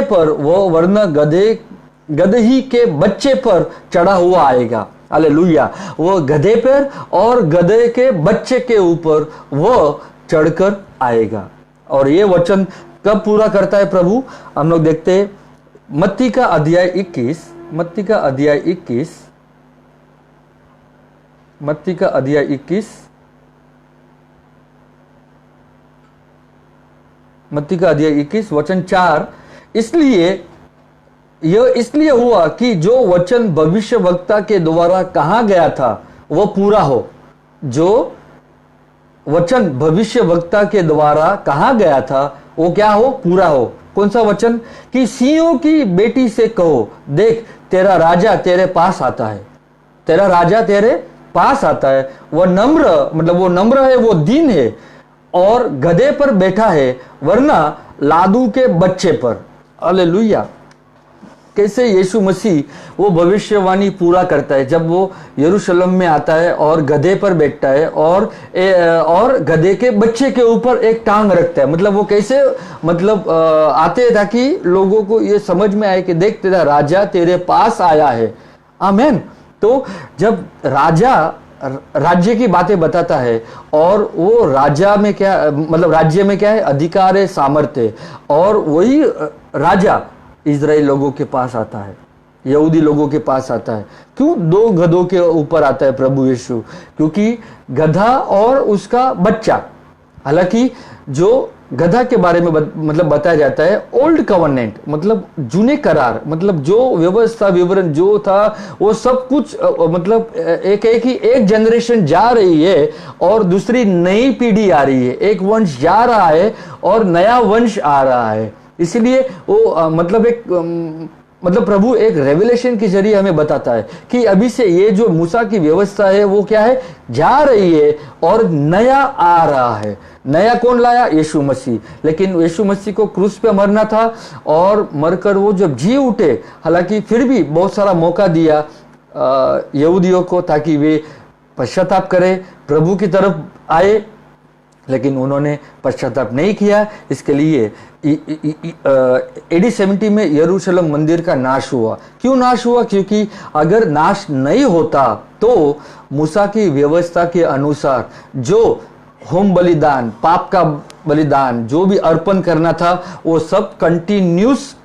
पर वो वरना गदही के बच्चे पर चढ़ा हुआ आएगा। हालेलुया। वो गधे पर और गधे के बच्चे के ऊपर वो चढ़कर आएगा। और ये वचन कब पूरा करता है प्रभु? हम लोग देखते हैं मत्ती का अध्याय 21, मत्ती का अध्याय 21, मत्ती का अध्याय 21, मत्ती का अध्याय 21 वचन 4, यह इसलिए हुआ कि जो वचन भविष्यवक्ता के द्वारा कहा गया था वह पूरा हो। जो वचन भविष्यवक्ता के द्वारा कहा गया था वो क्या हो? पूरा हो। कौन सा वचन? कि सियों की बेटी से कहो, देख तेरा राजा तेरे पास आता है, तेरा राजा तेरे पास आता है। वह नम्र, मतलब वो नम्र है, वो दीन है और गधे पर बैठा है, वरना लादू के बच्चे पर। हालेलुया। कैसे यीशु मसीह वो भविष्यवाणी पूरा करता है जब वो यरूशलेम में आता है और गधे पर बैठता है और गधे के बच्चे के ऊपर एक टांग रखता है। मतलब वो कैसे आते हैं ताकि लोगों को ये समझ में आए कि देख तेरा राजा तेरे पास आया है। आमीन। तो जब राजा राज्य की बातें बताता है और वो राजा में क्या, मतलब राज्य में क्या है? अधिकार है, सामर्थ्य है। और वही राजा इजराइल लोगों के पास आता है, यहूदी लोगों के पास आता है। क्यों? 2 गधों के ऊपर आता है प्रभु यीशु, क्योंकि गधा और उसका बच्चा। हालांकि जो गधा के बारे में बताया जाता है ओल्ड कवर्नेंट, मतलब जूने करार, मतलब जो व्यवस्था विवरण जो था वो सब कुछ एक जनरेशन जा रही है और दूसरी नई पीढ़ी आ रही है। एक वंश जा रहा है और नया वंश आ रहा है। इसलिए वो प्रभु एक रेवलेशन के जरिए हमें बताता है कि अभी से ये जो मूसा की व्यवस्था है वो क्या है? जा रही है और नया आ रहा है। नया कौन लाया? यीशु मसीह। लेकिन यीशु मसीह को क्रूस पे मरना था और मरकर वो जब जी उठे, हालांकि फिर भी बहुत सारा मौका दिया यहूदियों को ताकि वे पश्चाताप करें, प्रभु की तरफ आए, लेकिन उन्होंने पश्चाताप नहीं किया। इसके लिए AD 70 में यरूशलेम मंदिर का नाश हुआ। क्यों नाश हुआ? क्योंकि अगर नाश नहीं होता तो मूसा की व्यवस्था के अनुसार जो होम बलिदान, पाप का बलिदान, जो भी अर्पण करना था वो सब कंटिन्यूस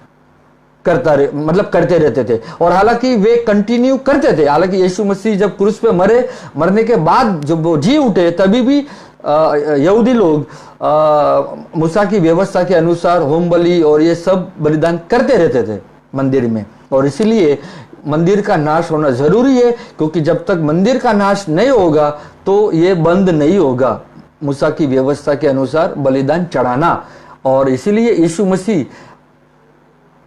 करते रहते थे। और हालांकि वे कंटिन्यू करते थे। हालांकि यीशु मसीह जब क्रूस पे मरने के बाद जब वो जी उठे तभी भी यहूदी लोग मूसा की व्यवस्था के अनुसार होम बलि और ये सब बलिदान करते रहते थे मंदिर में। और इसीलिए मंदिर का नाश होना जरूरी है, क्योंकि जब तक मंदिर का नाश नहीं होगा तो ये बंद नहीं होगा मूसा की व्यवस्था के अनुसार बलिदान चढ़ाना। और इसीलिए यीशु मसीह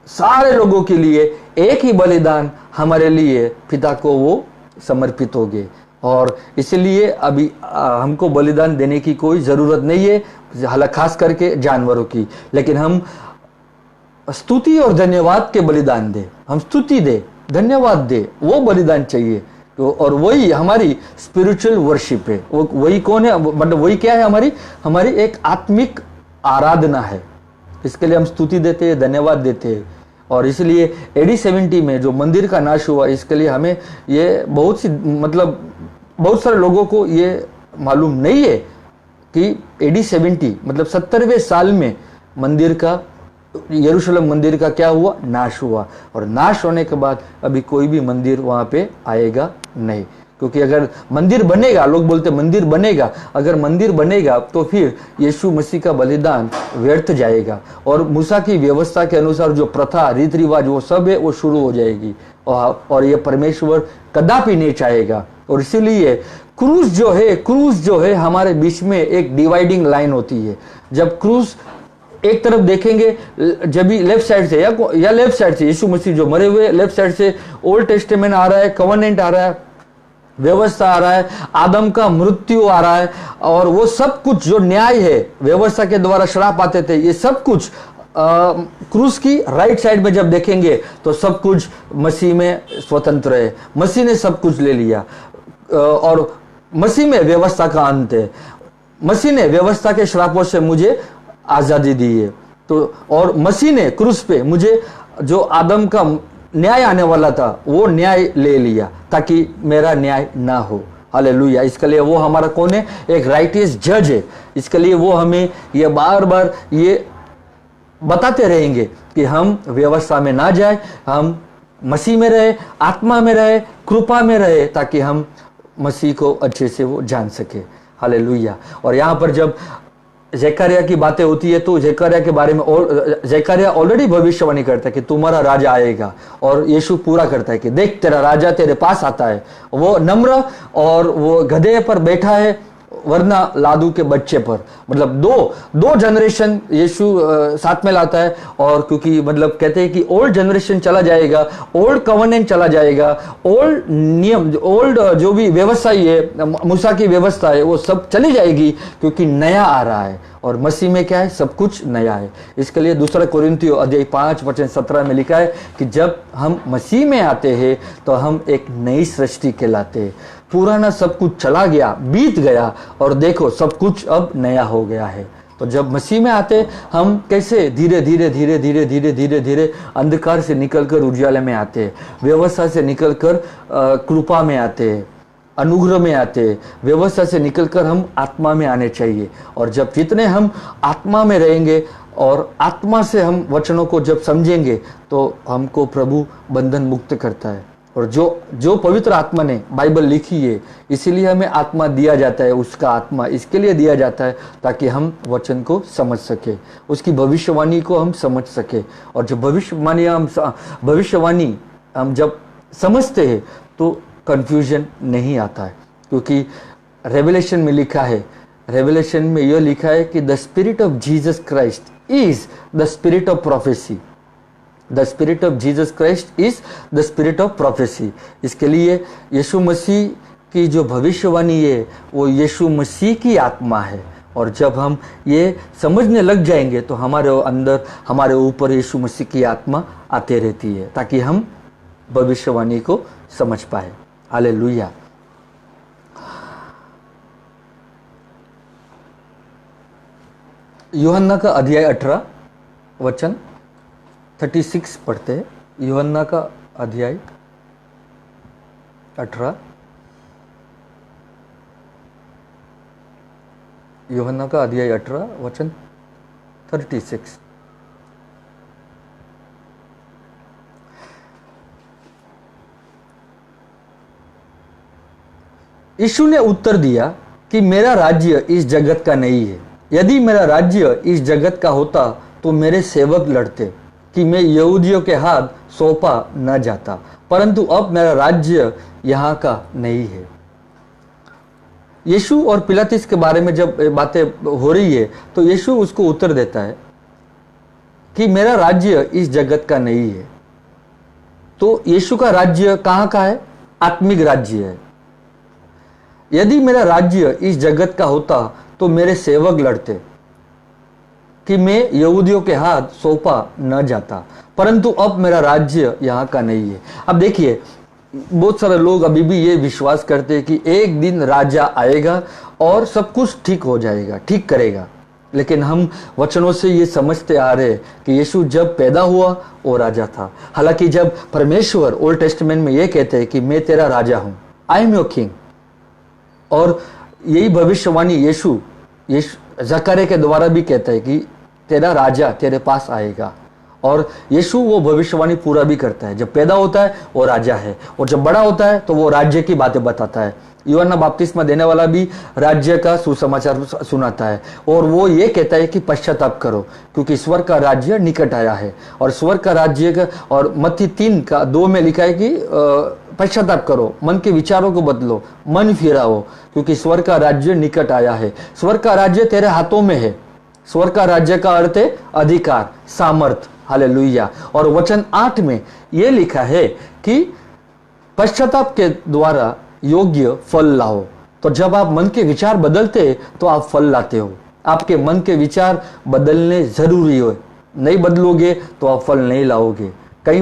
सारे लोगों के लिए एक ही बलिदान हमारे लिए पिता को वो समर्पित हो गए। और इसलिए अभी हमको बलिदान देने की कोई ज़रूरत नहीं है, हालांकि खास करके जानवरों की। लेकिन हम स्तुति और धन्यवाद के बलिदान दे, हम स्तुति दे, धन्यवाद दे, वो बलिदान चाहिए। तो और वही हमारी स्पिरिचुअल वर्शिप है। वो वही कौन है? मतलब वही क्या है? हमारी एक आत्मिक आराधना है। इसके लिए हम स्तुति देते हैं, धन्यवाद देते हैं। और इसलिए AD 70 में जो मंदिर का नाश हुआ, इसके लिए हमें ये बहुत सारे लोगों को ये मालूम नहीं है कि AD 70 मतलब 70वें साल में यरूशलेम मंदिर का क्या हुआ? नाश हुआ। और नाश होने के बाद अभी कोई भी मंदिर वहां पे आएगा नहीं। क्योंकि अगर मंदिर बनेगा, लोग बोलते मंदिर बनेगा, अगर मंदिर बनेगा तो फिर यीशु मसीह का बलिदान व्यर्थ जाएगा और मूसा की व्यवस्था के अनुसार जो प्रथा, रीति रिवाज वो सब है वो शुरू हो जाएगी। और ये परमेश्वर कदापि नहीं चाहेगा। और इसीलिए क्रूस जो है हमारे बीच में एक डिवाइडिंग लाइन होती है। जब क्रूस एक तरफ देखेंगे जब भी लेफ्ट साइड से या लेफ्ट साइड से यीशु मसीह जो मरे हुए, लेफ्ट साइड से ओल्ड टेस्टामेंट आ रहा है, कवनेंट आ रहा है, व्यवस्था आ रहा है, आदम का मृत्यु आ रहा है, और वो सब कुछ जो न्याय है, व्यवस्था के द्वारा श्राप आते थे, ये सब कुछ क्रूस की राइट साइड में जब देखेंगे तो सब कुछ मसीह में स्वतंत्र है। मसीह ने सब कुछ ले लिया और मसीह में व्यवस्था का अंत है। मसीह ने व्यवस्था के श्रापों से मुझे आजादी दी है। तो और मसीह ने क्रूस पे मुझे जो आदम का न्याय आने वाला था वो न्याय ले लिया ताकि मेरा न्याय ना हो। हालेलुया। इसके लिए वो हमारा कौन है? एक राइटियस जज है। इसके लिए वो हमें ये बार बार ये बताते रहेंगे कि हम व्यवस्था में ना जाए, हम मसीह में रहे, आत्मा में रहे, कृपा में रहे, ताकि हम मसीह को अच्छे से वो जान सके। हालेलुया। और यहाँ पर जब जकरिया की बातें होती है तो जकरिया के बारे में जकरिया ऑलरेडी भविष्यवाणी करता है कि तुम्हारा राजा आएगा, और यीशु पूरा करता है कि देख तेरा राजा तेरे पास आता है, वो नम्र और वो गधे पर बैठा है, वरना लादू के बच्चे पर। मतलब दो जनरेशन यीशु साथ में लाता है। और क्योंकि मतलब कहते हैं कि ओल्ड जनरेशन चला जाएगा, ओल्ड कवनेंट चला जाएगा, ओल्ड नियम, ओल्ड जो भी व्यवस्था है, मूसा की व्यवस्था है, वो सब चली जाएगी, क्योंकि नया आ रहा है। और मसीह में क्या है? सब कुछ नया है। इसके लिए 2 कोरिन्थियों अध्याय 5:17 में लिखा है कि जब हम मसीह में आते हैं तो हम एक नई सृष्टि कहलाते हैं। पुराना सब कुछ चला गया, बीत गया, और देखो सब कुछ अब नया हो गया है। तो जब मसीह में आते हम कैसे धीरे धीरे धीरे धीरे धीरे धीरे धीरे अंधकार से निकलकर उजाले में आते हैं, व्यवस्था से निकलकर कृपा में आते हैं, अनुग्रह में आते हैं। व्यवस्था से निकलकर हम आत्मा में आने चाहिए। और जब जितने हम आत्मा में रहेंगे और आत्मा से हम वचनों को जब समझेंगे तो हमको प्रभु बंधन मुक्त करता है। और जो पवित्र आत्मा ने बाइबल लिखी है, इसीलिए हमें आत्मा दिया जाता है। उसका आत्मा इसके लिए दिया जाता है ताकि हम वचन को समझ सके, उसकी भविष्यवाणी को हम समझ सके। और जब भविष्यवाणी हम जब समझते हैं तो कंफ्यूजन नहीं आता है, क्योंकि रेवलेशन में लिखा है, रेवलेशन में यह लिखा है कि the spirit of Jesus Christ is the spirit of prophecy. The spirit of Jesus Christ is the spirit of prophecy. इसके लिए यीशु मसीह की जो भविष्यवाणी है वो यीशु मसीह की आत्मा है। और जब हम ये समझने लग जाएंगे तो हमारे अंदर, हमारे ऊपर यीशु मसीह की आत्मा आते रहती है, ताकि हम भविष्यवाणी को समझ पाए। हालेलुया। यूहन्ना का अध्याय 18 वचन 36 पढ़ते हैं। यूहन्ना का अध्याय 18, यूहन्ना का अध्याय 18 वचन 36। यीशु ने उत्तर दिया कि मेरा राज्य इस जगत का नहीं है। यदि मेरा राज्य इस जगत का होता तो मेरे सेवक लड़ते कि मैं यहूदियों के हाथ सौंपा न जाता, परंतु अब मेरा राज्य यहाँ का नहीं है। यीशु और पिलातुस के बारे में जब बातें हो रही है तो यीशु उसको उत्तर देता है कि मेरा राज्य इस जगत का नहीं है। तो यीशु का राज्य कहाँ का है? आत्मिक राज्य है। यदि मेरा राज्य इस जगत का होता तो मेरे सेवक लड़ते कि मैं यहूदियों के हाथ सौंपा न जाता, परंतु अब मेरा राज्य यहाँ का नहीं है। अब देखिए, बहुत सारे लोग अभी भी ये विश्वास करते हैं कि एक दिन राजा आएगा और सब कुछ ठीक हो जाएगा, ठीक करेगा। लेकिन हम वचनों से ये समझते आ रहे हैं कि यीशु जब पैदा हुआ वो राजा था। हालांकि जब परमेश्वर ओल्ड टेस्टामेंट में ये कहते हैं कि मैं तेरा राजा हूँ, आई एम योर किंग, और यही भविष्यवाणी यीशु जकरिया के द्वारा भी कहता है कि तेरा राजा तेरे पास आएगा। और यीशु वो भविष्यवाणी पूरा भी करता है। जब पैदा होता है वो राजा है, और जब बड़ा होता है तो वो राज्य की बातें बताता है। यूहन्ना बपतिस्मा देने वाला भी राज्य का सुसमाचार सुनाता है, और वो ये कहता है कि पश्चाताप करो क्योंकि स्वर्ग का राज्य निकट आया है। और स्वर्ग का राज्य का, और मत्ती 3:2 में लिखा है कि पश्चाताप करो, मन के विचारों को बदलो, मन फिराओ, क्योंकि स्वर्ग का राज्य निकट आया है। स्वर्ग का राज्य तेरे हाथों में है। स्वर्ग का राज्य का अर्थ है अधिकार, सामर्थ। हालेलुया। और वचन 8 में यह लिखा है कि पश्चाताप के द्वारा योग्य फल लाओ। तो जब आप मन के विचार बदलते तो आप फल लाते हो। आपके मन के विचार बदलने जरूरी हो, नहीं बदलोगे तो आप फल नहीं लाओगे। कई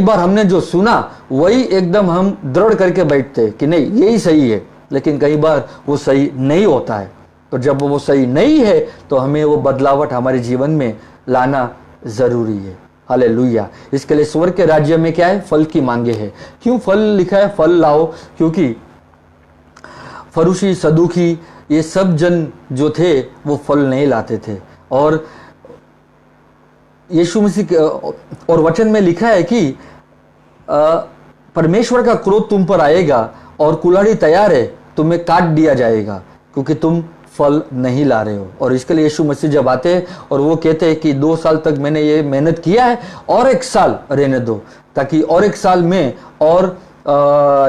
बार हमने जो सुना वही एकदम हम दृढ़ करके बैठते कि नहीं यही सही है, लेकिन कई बार वो सही नहीं होता है। तो जब वो सही नहीं है तो हमें वो बदलावट हमारे जीवन में लाना जरूरी है। हालेलुया। इसके लिए स्वर्ग के राज्य में क्या है? फल की मांगे है। क्यों फल लिखा है? फल लाओ, क्योंकि फरूसी, सदूकी, ये सब जन जो थे वो फल नहीं लाते थे। और यीशु मसीह और वचन में लिखा है कि परमेश्वर का क्रोध तुम पर आएगा और कुल्हाड़ी तैयार है, तुम्हें काट दिया जाएगा क्योंकि तुम फल नहीं ला रहे हो। और इसके लिए यीशु मसीह जब आते हैं और वो कहते हैं कि 2 साल तक मैंने ये मेहनत किया है, और 1 साल रहने दो, ताकि और 1 साल में और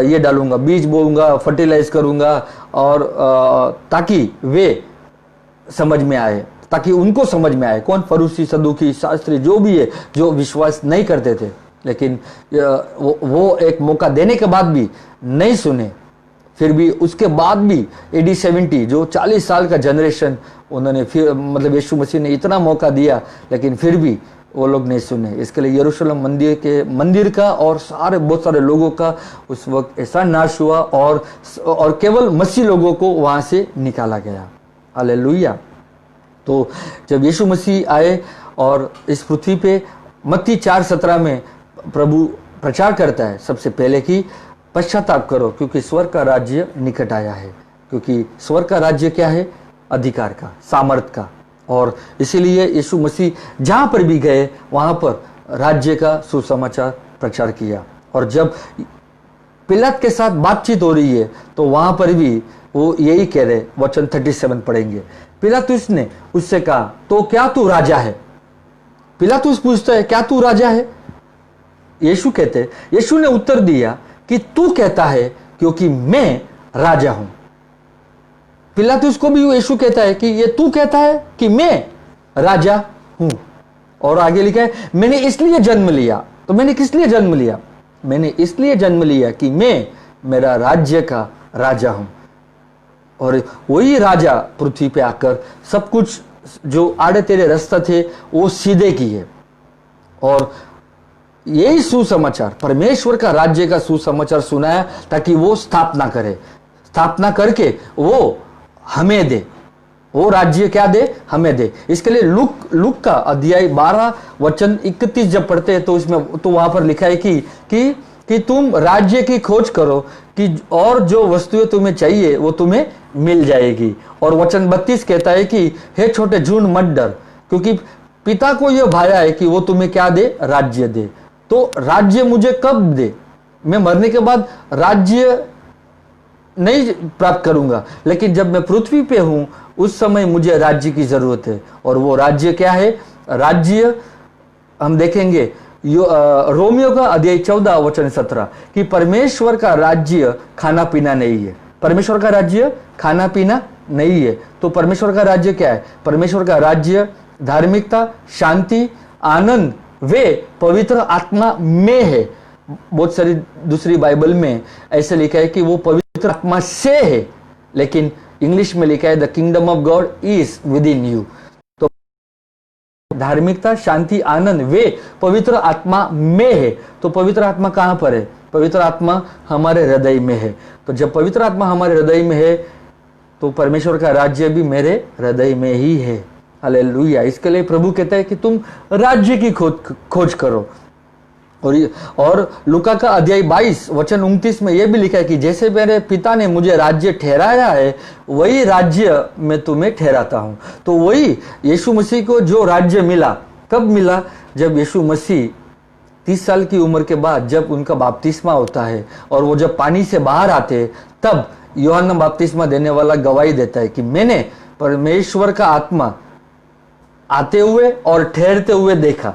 ये डालूंगा, बीज बोऊंगा, फर्टिलाइज करूंगा, और ताकि वे समझ में आए, ताकि उनको समझ में आए। कौन? फरूसी, सदूकी, शास्त्री, जो भी है, जो विश्वास नहीं करते थे। लेकिन वो एक मौका देने के बाद भी नहीं सुने। फिर भी उसके बाद भी AD 70 जो 40 साल का जनरेशन, उन्होंने फिर मतलब यीशु मसीह ने इतना मौका दिया, लेकिन फिर भी वो लोग नहीं सुने। इसके लिए यरूशलेम मंदिर का और बहुत सारे लोगों का उस वक्त ऐसा नाश हुआ, और केवल मसीह लोगों को वहां से निकाला गया। हालेलुया। तो जब यीशु मसीह आए और इस पृथ्वी पे, मत्ती 4:17 में प्रभु प्रचार करता है सबसे पहले कि पश्चाताप करो क्योंकि स्वर्ग का राज्य निकट आया है। क्योंकि स्वर्ग का राज्य क्या है? अधिकार का, सामर्थ का। और इसीलिए यीशु मसीह जहां पर भी गए वहां पर राज्य का सुसमाचार प्रचार किया। और जब पिलात के साथ बातचीत हो रही है तो वहां पर भी वो यही कह रहे, वचन 37 पढ़ेंगे। पिलातुस ने उससे कहा, तो क्या तू राजा है? पिलातुस पूछता है, क्या तू राजा है? यीशु ने उत्तर दिया कि तू कहता है क्योंकि मैं राजा हूं। पिलातुस को भी यीशु कहता है कि ये तू कहता है कि मैं राजा हूं। और आगे लिखा है, मैंने इसलिए जन्म लिया। तो मैंने किस लिए जन्म लिया? मैंने इसलिए जन्म लिया कि मैं मेरा राज्य का राजा हूं। और वही राजा पृथ्वी पे आकर सब कुछ जो आड़े तेरे रास्ते थे वो सीधे किए। और यही सुसमाचार, परमेश्वर का राज्य का सुसमाचार सुनाया ताकि वो स्थापना करे, स्थापना करके वो हमें दे। वो राज्य क्या दे? हमें दे। इसके लिए लूक का अध्याय 12 वचन 31 जब पढ़ते हैं तो इसमें तो वहां पर लिखा है कि तुम राज्य की खोज करो कि और जो वस्तुएं तुम्हें चाहिए वो तुम्हें मिल जाएगी। और वचन 32 कहता है कि हे छोटे झुंड मत डर, क्योंकि पिता को यह भाया है कि वो तुम्हें क्या दे? राज्य दे। तो राज्य मुझे कब दे? मैं मरने के बाद राज्य नहीं प्राप्त करूंगा, लेकिन जब मैं पृथ्वी पे हूं उस समय मुझे राज्य की जरूरत है। और वो राज्य क्या है? राज्य हम देखेंगे रोमियो का अध्याय 14 वचन 17 कि परमेश्वर का राज्य खाना पीना नहीं है। परमेश्वर का राज्य खाना पीना नहीं है। तो परमेश्वर का राज्य क्या है? परमेश्वर का राज्य धार्मिकता, शांति, आनंद वे पवित्र आत्मा में है। बहुत सारी दूसरी बाइबल में ऐसे लिखा है कि वो पवित्र आत्मा से है, लेकिन इंग्लिश में लिखा है the kingdom of God is with in you. तो धार्मिकता, शांति, आनंद वे पवित्र आत्मा में है। तो पवित्र आत्मा कहां पर है? पवित्र आत्मा हमारे हृदय में है। तो जब पवित्र आत्मा हमारे हृदय में है तो परमेश्वर का राज्य भी मेरे हृदय में ही है। हालेलुया। इसके लिए प्रभु कहता है कि तुम राज्य की खोज करो। और लूका का अध्याय 22 वचन 29 में यह भी लिखा है कि जैसे मेरे पिता ने मुझे राज्य ठहराया है वही राज्य मैं तुम्हें ठहराता हूं। तो वही यीशु मसीह को जो राज्य मिला, कब मिला? जब यीशु मसीह 30 साल की उम्र के बाद जब उनका बपतिस्मा होता है और वो जब पानी से बाहर आते हैं, तब यूहन्ना बपतिस्मा देने वाला गवाही देता है कि मैंने परमेश्वर का आत्मा आते हुए और ठहरते हुए देखा।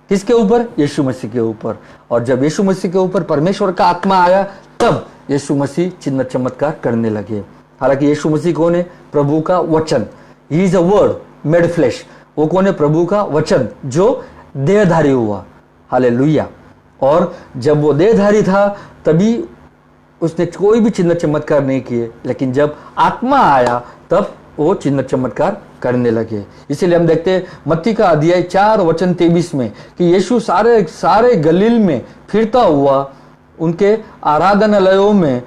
किसके ऊपर? यीशु मसीह के ऊपर। और जब यीशु मसीह के ऊपर परमेश्वर का आत्मा आया तब यीशु मसीह चिन्ह चमत्कार करने लगे। हालांकि यीशु मसीह कौन है? प्रभु का वचन। He is a word. Made flesh. वो कौन है? प्रभु का वचन जो देहधारी हुआ। हालेलुया। और जब वो देहधारी था तभी उसने कोई भी चिन्ह चमत्कार नहीं किए, लेकिन जब आत्मा आया तब वो चिन्ह चमत्कार करने लगे। इसीलिए हम देखते हैं मत्ती का अध्याय 4:23 में कि यीशु सारे गलील में फिरता हुआ उनके आराधनालयों में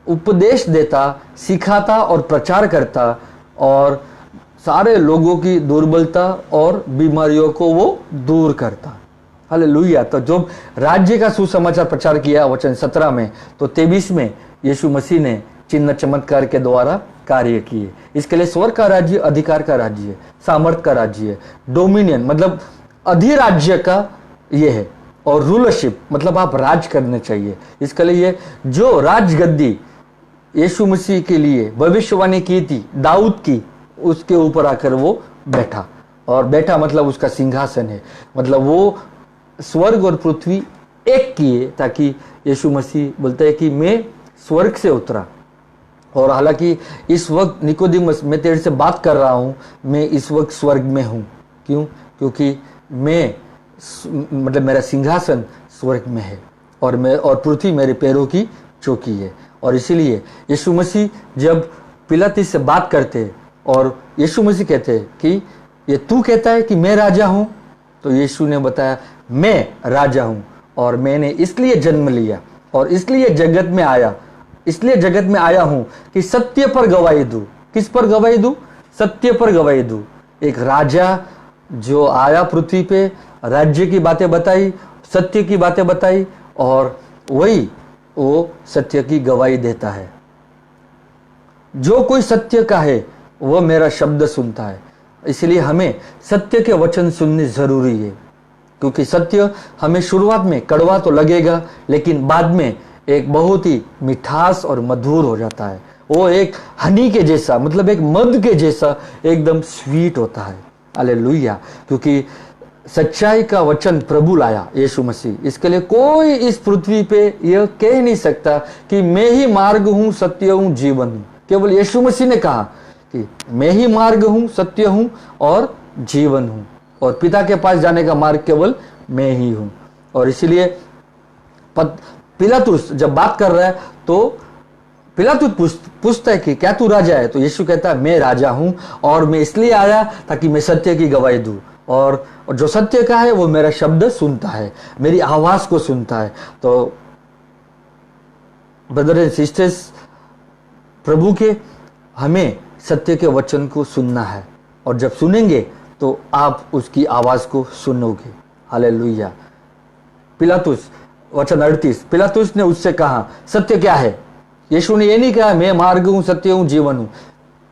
उपदेश देता, सिखाता और प्रचार करता, और सारे लोगों की दुर्बलता और बीमारियों को वो दूर करता। हालेलुया। तो जो राज्य का सुसमाचार प्रचार किया वचन 17 में, तो 23 में यीशु मसीह ने चिन्ह चमत्कार के द्वारा कार्य किए। इसके लिए स्वर्ग का राज्य अधिकार का राज्य है, सामर्थ का राज्य है, डोमिनियन मतलब अधिराज्य का ये है, और रूलरशिप मतलब आप राज करने चाहिए। इसके लिए ये जो राजगद्दी यीशु मसीह के लिए भविष्यवाणी की थी दाऊद की, उसके ऊपर आकर वो बैठा। और बैठा मतलब उसका सिंहासन है, मतलब वो स्वर्ग और पृथ्वी एक किए, ताकि यीशु मसीह बोलते हैं कि मैं स्वर्ग से उतरा। और हालांकि इस वक्त निकोदेमस, मैं तेरे से बात कर रहा हूं, मैं इस वक्त स्वर्ग में हूं। क्यों? क्योंकि मैं मतलब मेरा सिंहासन स्वर्ग में है, और पृथ्वी मेरे पैरों की चौकी है। और इसीलिए यीशु मसीह जब पिलातुस से बात करते और यीशु मसीह कहते कि ये तू कहता है कि मैं राजा हूं, तो यीशु ने बताया मैं राजा हूं, और मैंने इसलिए जन्म लिया और इसलिए जगत में आया हूं कि सत्य पर गवाही दूं। किस पर गवाही दूं? सत्य पर गवाही दूं। एक राजा जो आया पृथ्वी पे, राज्य की बातें बताई, सत्य की बातें बताई, और वही वो सत्य की गवाही देता है। जो कोई सत्य का है वह मेरा शब्द सुनता है। इसलिए हमें सत्य के वचन सुनने जरूरी है, क्योंकि सत्य हमें शुरुआत में कड़वा तो लगेगा, लेकिन बाद में एक बहुत ही मिठास और मधुर हो जाता है। वो एक हनी के जैसा, मतलब एक मध के जैसा एकदम स्वीट होता है। हालेलुया। क्योंकि सच्चाई का वचन प्रभु लाया यीशु मसीह। इसके लिए कोई इस पृथ्वी पे यह कह नहीं सकता कि मैं ही मार्ग हूं, सत्य हूं, जीवन हूं। केवल यीशु मसीह ने कहा कि मैं ही मार्ग हूं, सत्य हूं और जीवन हूं, और पिता के पास जाने का मार्ग केवल मैं ही हूं। और इसीलिए पिलातुस जब बात कर रहा है तो पिलातुस पूछता है कि क्या तू राजा है? तो यीशु कहता है मैं राजा हूं, और मैं इसलिए आया ताकि मैं सत्य की गवाही दूं, और जो सत्य का है वो मेरा शब्द सुनता है, मेरी आवाज को सुनता है। तो ब्रदर एंड सिस्टर्स, प्रभु के हमें सत्य के वचन को सुनना है, और जब सुनेंगे तो आप उसकी आवाज को सुनोगे। हालेलुया। पिलातुस, वचन 38, पिलातुस ने उससे कहा सत्य क्या है? यीशु ने ये नहीं कहा मैं मार्ग हूं, सत्य हूं, जीवन हूं।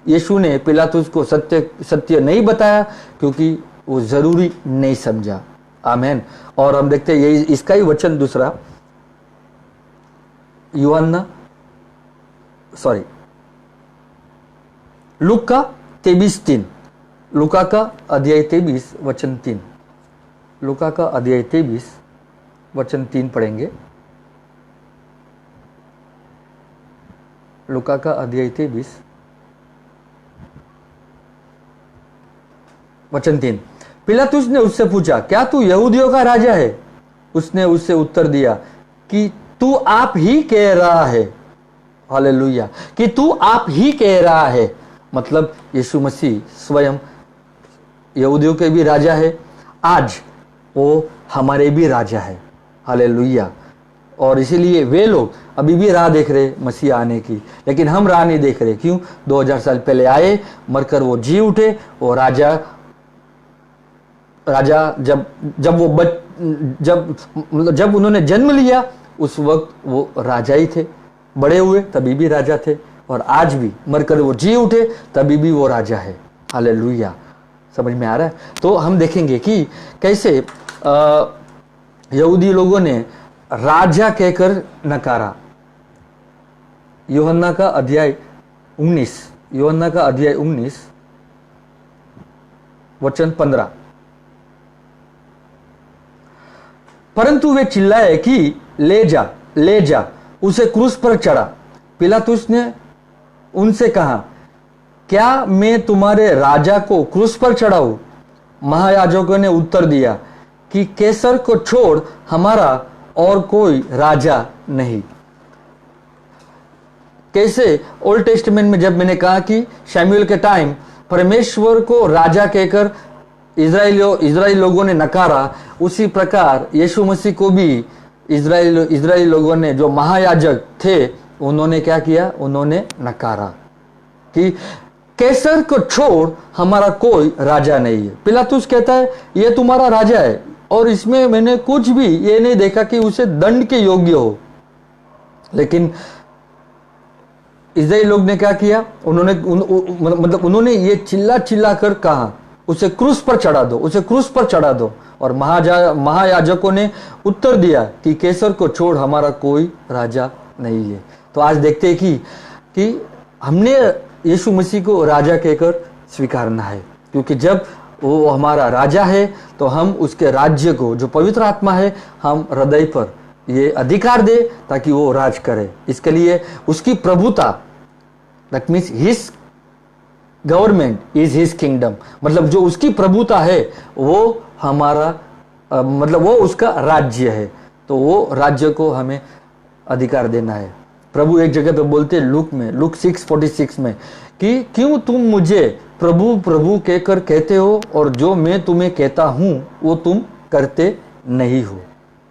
यीशु ने पिलातुस को सत्य नहीं बताया, क्योंकि वो जरूरी नहीं समझा। आमेन। और हम देखते हैं यही इसका ही वचन दूसरा लूका 23:3, लूका का अध्याय 23 वचन 3, लूका का अध्याय 23 वचन 3 पढ़ेंगे। लूका का अध्याय 23 वचन 3। पिलातुस ने उससे पूछा क्या तू यहूदियों का राजा है? उसने उससे उत्तर दिया कि तू आप ही कह रहा है। हालेलुया। कि तू आप ही कह रहा है, मतलब यीशु मसीह स्वयं यहूदियों के भी राजा है, आज वो हमारे भी राजा है। हालेलुया। और इसीलिए वे लोग अभी भी राह देख रहे मसीह आने की, लेकिन हम राह नहीं देख रहे। क्यों? 2000 साल पहले आए, मरकर वो जी उठे, वो राजा जब उन्होंने जन्म लिया उस वक्त वो राजा ही थे, बड़े हुए तभी भी राजा थे, और आज भी मरकर वो जी उठे तभी भी वो राजा है। हालेलुया। समझ में आ रहा है? तो हम देखेंगे कि कैसे यहूदी लोगों ने राजा कहकर नकारा। यूहन्ना का अध्याय 19 वचन 15। परंतु वे चिल्लाए कि ले जा, उसे क्रूस पर चढ़ा। पिलातुस ने उनसे कहा क्या मैं तुम्हारे राजा को क्रूस पर चढ़ाऊं? महायाजकों ने उत्तर दिया कि कैसर को छोड़ हमारा और कोई राजा नहीं। कैसे ओल्ड टेस्टमेंट में जब मैंने कहा कि शमूएल के टाइम परमेश्वर को राजा कहकर इजराइल लोगों ने नकारा, उसी प्रकार यीशु मसीह को भी इजराइल लोगों ने, जो महायाजक थे, उन्होंने क्या किया? उन्होंने नकारा कि कैसर को छोड़ हमारा कोई राजा नहीं है। पिलातुस कहता है ये तुम्हारा राजा है, और इसमें मैंने कुछ भी ये नहीं देखा कि उसे दंड के योग्य हो। लेकिन इजराइल लोग ने क्या किया? उन्होंने ये चिल्ला कर कहा उसे क्रूस पर चढ़ा दो, उसे क्रूस पर चढ़ा दो। और महायाजकों ने उत्तर दिया कि कैसर को छोड़ हमारा कोई राजा नहीं है। तो आज देखते हैं कि हमने यीशु मसीह को राजा कहकर स्वीकारना है, क्योंकि जब वो हमारा राजा है तो हम उसके राज्य को, जो पवित्र आत्मा है, हम हृदय पर ये अधिकार दे ताकि वो राज करे। इसके लिए उसकी प्रभुता, that means his government is his kingdom, मतलब जो उसकी प्रभुता है वो हमारा मतलब वो उसका राज्य है, तो वो राज्य को हमें अधिकार देना है। प्रभु एक जगह पे बोलते हैं लूक 6:46 में कि क्यों तुम मुझे प्रभु प्रभु कहकर कहते हो और जो मैं तुम्हें कहता हूं वो तुम करते नहीं हो।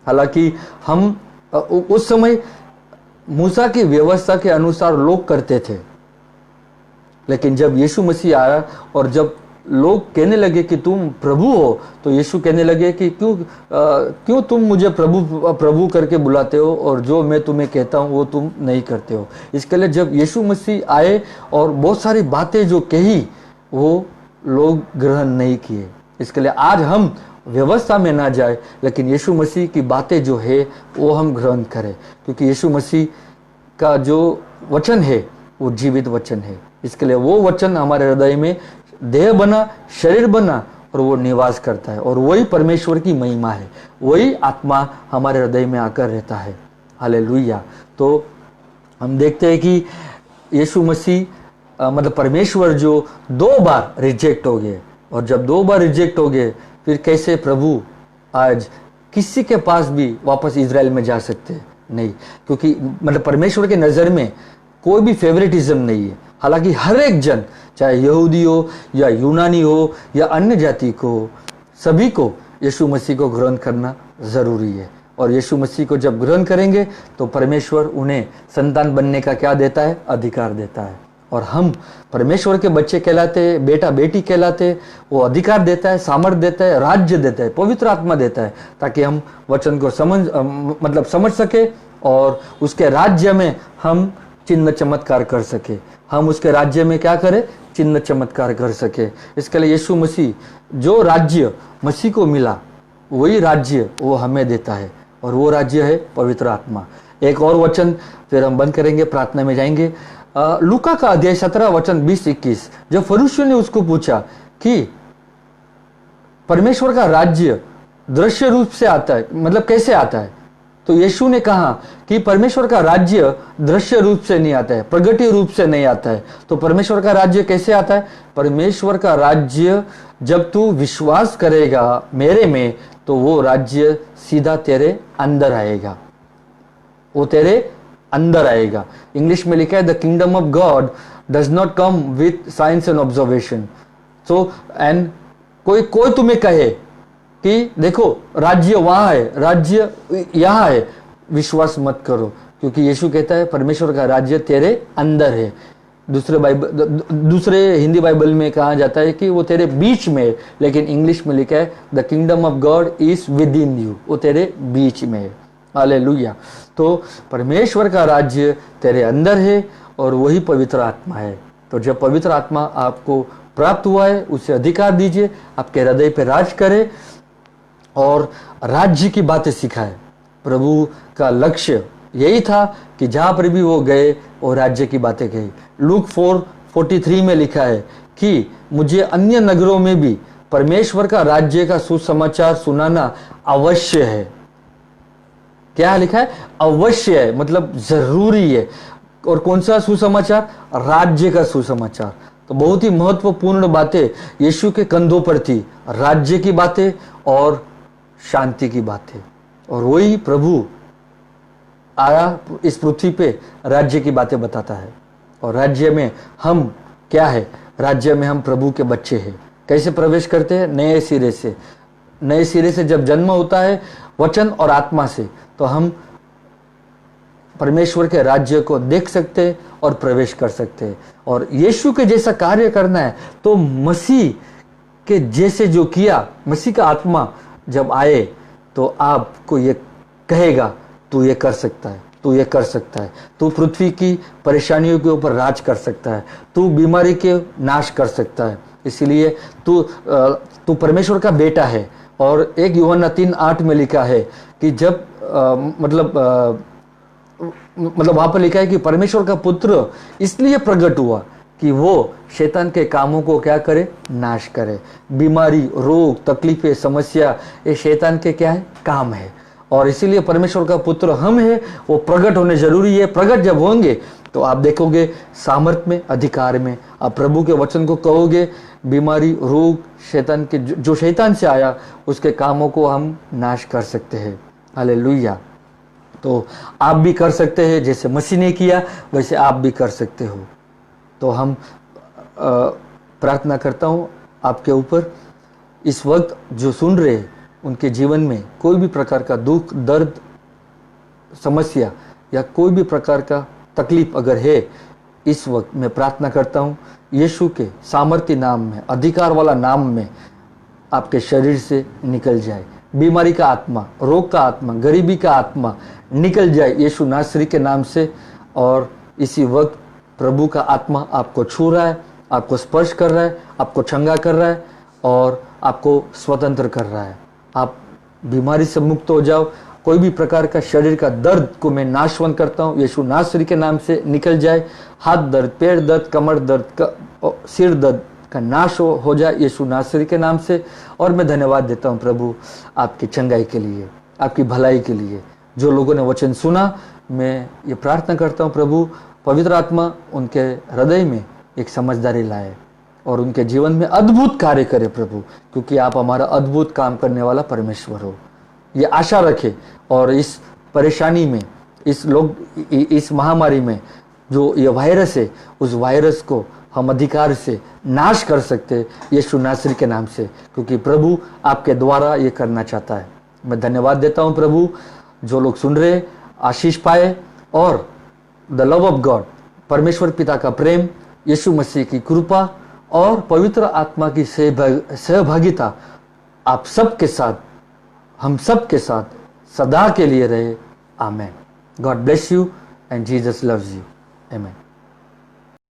हालांकि हम उस समय मूसा की व्यवस्था के अनुसार लोग करते थे, लेकिन जब यीशु मसीह आया और जब लोग कहने लगे कि तुम प्रभु हो, तो यीशु कहने लगे कि क्यों तुम मुझे प्रभु प्रभु करके बुलाते हो और जो मैं तुम्हें कहता हूं वो तुम नहीं करते हो। इसके लिए जब यीशु मसीह आए और बहुत सारी बातें जो कही वो लोग ग्रहण नहीं किए। इसके लिए आज हम व्यवस्था में ना जाए, लेकिन यीशु मसीह की बातें जो है वो हम ग्रहण करें, क्योंकि यीशु मसीह का जो वचन है वो जीवित वचन है। इसके लिए वो वचन हमारे हृदय में देह बना, शरीर बना और वो निवास करता है, और वही परमेश्वर की महिमा है, वही आत्मा हमारे हृदय में आकर रहता है। हालेलुया। तो हम देखते हैं कि यीशु मसीह मतलब परमेश्वर जो 2 बार रिजेक्ट हो गए, और जब 2 बार रिजेक्ट हो गए फिर कैसे प्रभु आज किसी के पास भी वापस इजराइल में जा सकते नहीं, क्योंकि मतलब परमेश्वर के नज़र में कोई भी फेवरेटिज्म नहीं है। हालांकि हर एक जन, चाहे यहूदी हो या यूनानी हो या अन्य जाति को, सभी को यीशु मसीह को ग्रहण करना जरूरी है। और यीशु मसीह को जब ग्रहण करेंगे तो परमेश्वर उन्हें संतान बनने का क्या देता है? अधिकार देता है। और हम परमेश्वर के बच्चे कहलाते हैं, बेटा बेटी कहलाते हैं। वो अधिकार देता है, सामर्थ देता है, राज्य देता है, पवित्र आत्मा देता है, ताकि हम वचन को समझ सके और उसके राज्य में हम चिन्ह चमत्कार कर सके। हम उसके राज्य में क्या करें? चिन्ह चमत्कार कर सके। इसके लिए यीशु मसीह, जो राज्य मसीह को मिला वही राज्य वो हमें देता है, और वो राज्य है पवित्र आत्मा। एक और वचन फिर हम बंद करेंगे, प्रार्थना में जाएंगे। लूका का अध्याय 17 वचन 20-21। जब फरीसियों ने उसको पूछा कि परमेश्वर का राज्य दृश्य रूप से आता है, मतलब कैसे आता है, तो यीशु ने कहा कि परमेश्वर का राज्य दृश्य रूप से नहीं आता है, प्रगति रूप से नहीं आता है। तो परमेश्वर का राज्य कैसे आता है? परमेश्वर का राज्य जब तू विश्वास करेगा मेरे में, तो वो राज्य सीधा तेरे अंदर आएगा, वो तेरे अंदर आएगा। इंग्लिश में लिखा है the kingdom of God does not come with science and observation. So and कोई तुम्हें कहे कि देखो राज्य वहां है, राज्य यहां है, विश्वास मत करो, क्योंकि यीशु कहता है परमेश्वर का राज्य तेरे अंदर है। दूसरे हिंदी बाइबल में कहा जाता है कि वो तेरे बीच में है, लेकिन इंग्लिश में लिखा है the kingdom of God is with in you, वो तेरे बीच में है। हालेलुया। तो परमेश्वर का राज्य तेरे अंदर है और वही पवित्र आत्मा है। तो जब पवित्र आत्मा आपको प्राप्त हुआ है, उसे अधिकार दीजिए, आपके हृदय पे राज करे और राज्य की बातें सिखाए। प्रभु का लक्ष्य यही था कि जहां पर भी वो गए वो राज्य की बातें कही। लूक 4:43 में लिखा है कि मुझे अन्य नगरों में भी परमेश्वर का राज्य का सुसमाचार सुनाना अवश्य है। क्या लिखा है? अवश्य है, मतलब जरूरी है। और कौन सा सुसमाचार? राज्य का सुसमाचार। तो बहुत ही महत्वपूर्ण बातें यीशु के कंधों पर थी, राज्य की बातें और शांति की बातें। और वही प्रभु आया इस पृथ्वी पे राज्य की बातें बताता है। और राज्य में हम क्या है? राज्य में हम प्रभु के बच्चे हैं। कैसे प्रवेश करते हैं? नए सिरे से। नए सिरे से जब जन्म होता है वचन और आत्मा से, तो हम परमेश्वर के राज्य को देख सकते हैं और प्रवेश कर सकते हैं। और यीशु के जैसा कार्य करना है तो मसीह के जैसे जो किया, मसीह का आत्मा जब आए तो आपको ये कहेगा तू ये कर सकता है, तू ये कर सकता है, तू पृथ्वी की परेशानियों के ऊपर राज कर सकता है, तू बीमारी के नाश कर सकता है। इसलिए तू परमेश्वर का बेटा है। और एक यूहन्ना 3:8 में लिखा है कि जब मतलब वहां पर लिखा है कि परमेश्वर का पुत्र इसलिए प्रकट हुआ कि वो शैतान के कामों को क्या करे? नाश करे। बीमारी, रोग, तकलीफें, समस्या, ये शैतान के क्या है? काम है। और इसीलिए परमेश्वर का पुत्र हम है, वो प्रकट होने जरूरी है। प्रकट जब होंगे तो आप देखोगे सामर्थ में, अधिकार में, आप प्रभु के वचन को कहोगे, बीमारी, रोग, शैतान के जो शैतान से आया उसके कामों को हम नाश कर सकते हैं। हालेलुया। तो आप भी कर सकते हैं, जैसे मसीह ने किया वैसे आप भी कर सकते हो। तो हम प्रार्थना करता हूँ आपके ऊपर, इस वक्त जो सुन रहे हैं उनके जीवन में कोई भी प्रकार का दुख, दर्द, समस्या या कोई भी प्रकार का तकलीफ अगर है, इस वक्त मैं प्रार्थना करता हूँ यीशु के सामर्थ्य नाम में, अधिकार वाला नाम में आपके शरीर से निकल जाए बीमारी का आत्मा, रोग का आत्मा, गरीबी का आत्मा निकल जाए यीशु नासरी के नाम से। और इसी वक्त प्रभु का आत्मा आपको छू रहा है, आपको स्पर्श कर रहा है, आपको चंगा कर रहा है और आपको स्वतंत्र कर रहा है। आप बीमारी से मुक्त हो जाओ। कोई भी प्रकार का शरीर का दर्द को मैं नाशवन करता हूँ, यीशु नासरी के नाम से निकल जाए। हाथ दर्द, पैर दर्द, कमर दर्द, सिर दर्द का नाश हो जाए यीशु नासरी के नाम से। और मैं धन्यवाद देता हूँ प्रभु आपकी चंगाई के लिए, आपकी भलाई के लिए। जो लोगों ने वचन सुना, मैं ये प्रार्थना करता हूँ प्रभु पवित्र आत्मा उनके हृदय में एक समझदारी लाए और उनके जीवन में अद्भुत कार्य करे प्रभु, क्योंकि आप हमारा अद्भुत काम करने वाला परमेश्वर हो। ये आशा रखे और इस परेशानी में, इस महामारी में जो ये वायरस है, उस वायरस को हम अधिकार से नाश कर सकते यीशु नासरी के नाम से, क्योंकि प्रभु आपके द्वारा ये करना चाहता है। मैं धन्यवाद देता हूँ प्रभु, जो लोग सुन रहे आशीष पाए और द लव ऑफ गॉड, परमेश्वर पिता का प्रेम, यीशु मसीह की कृपा और पवित्र आत्मा की सहभागिता आप सबके साथ, हम सबके साथ सदा के लिए रहे। Amen. God bless you and Jesus loves you. Amen.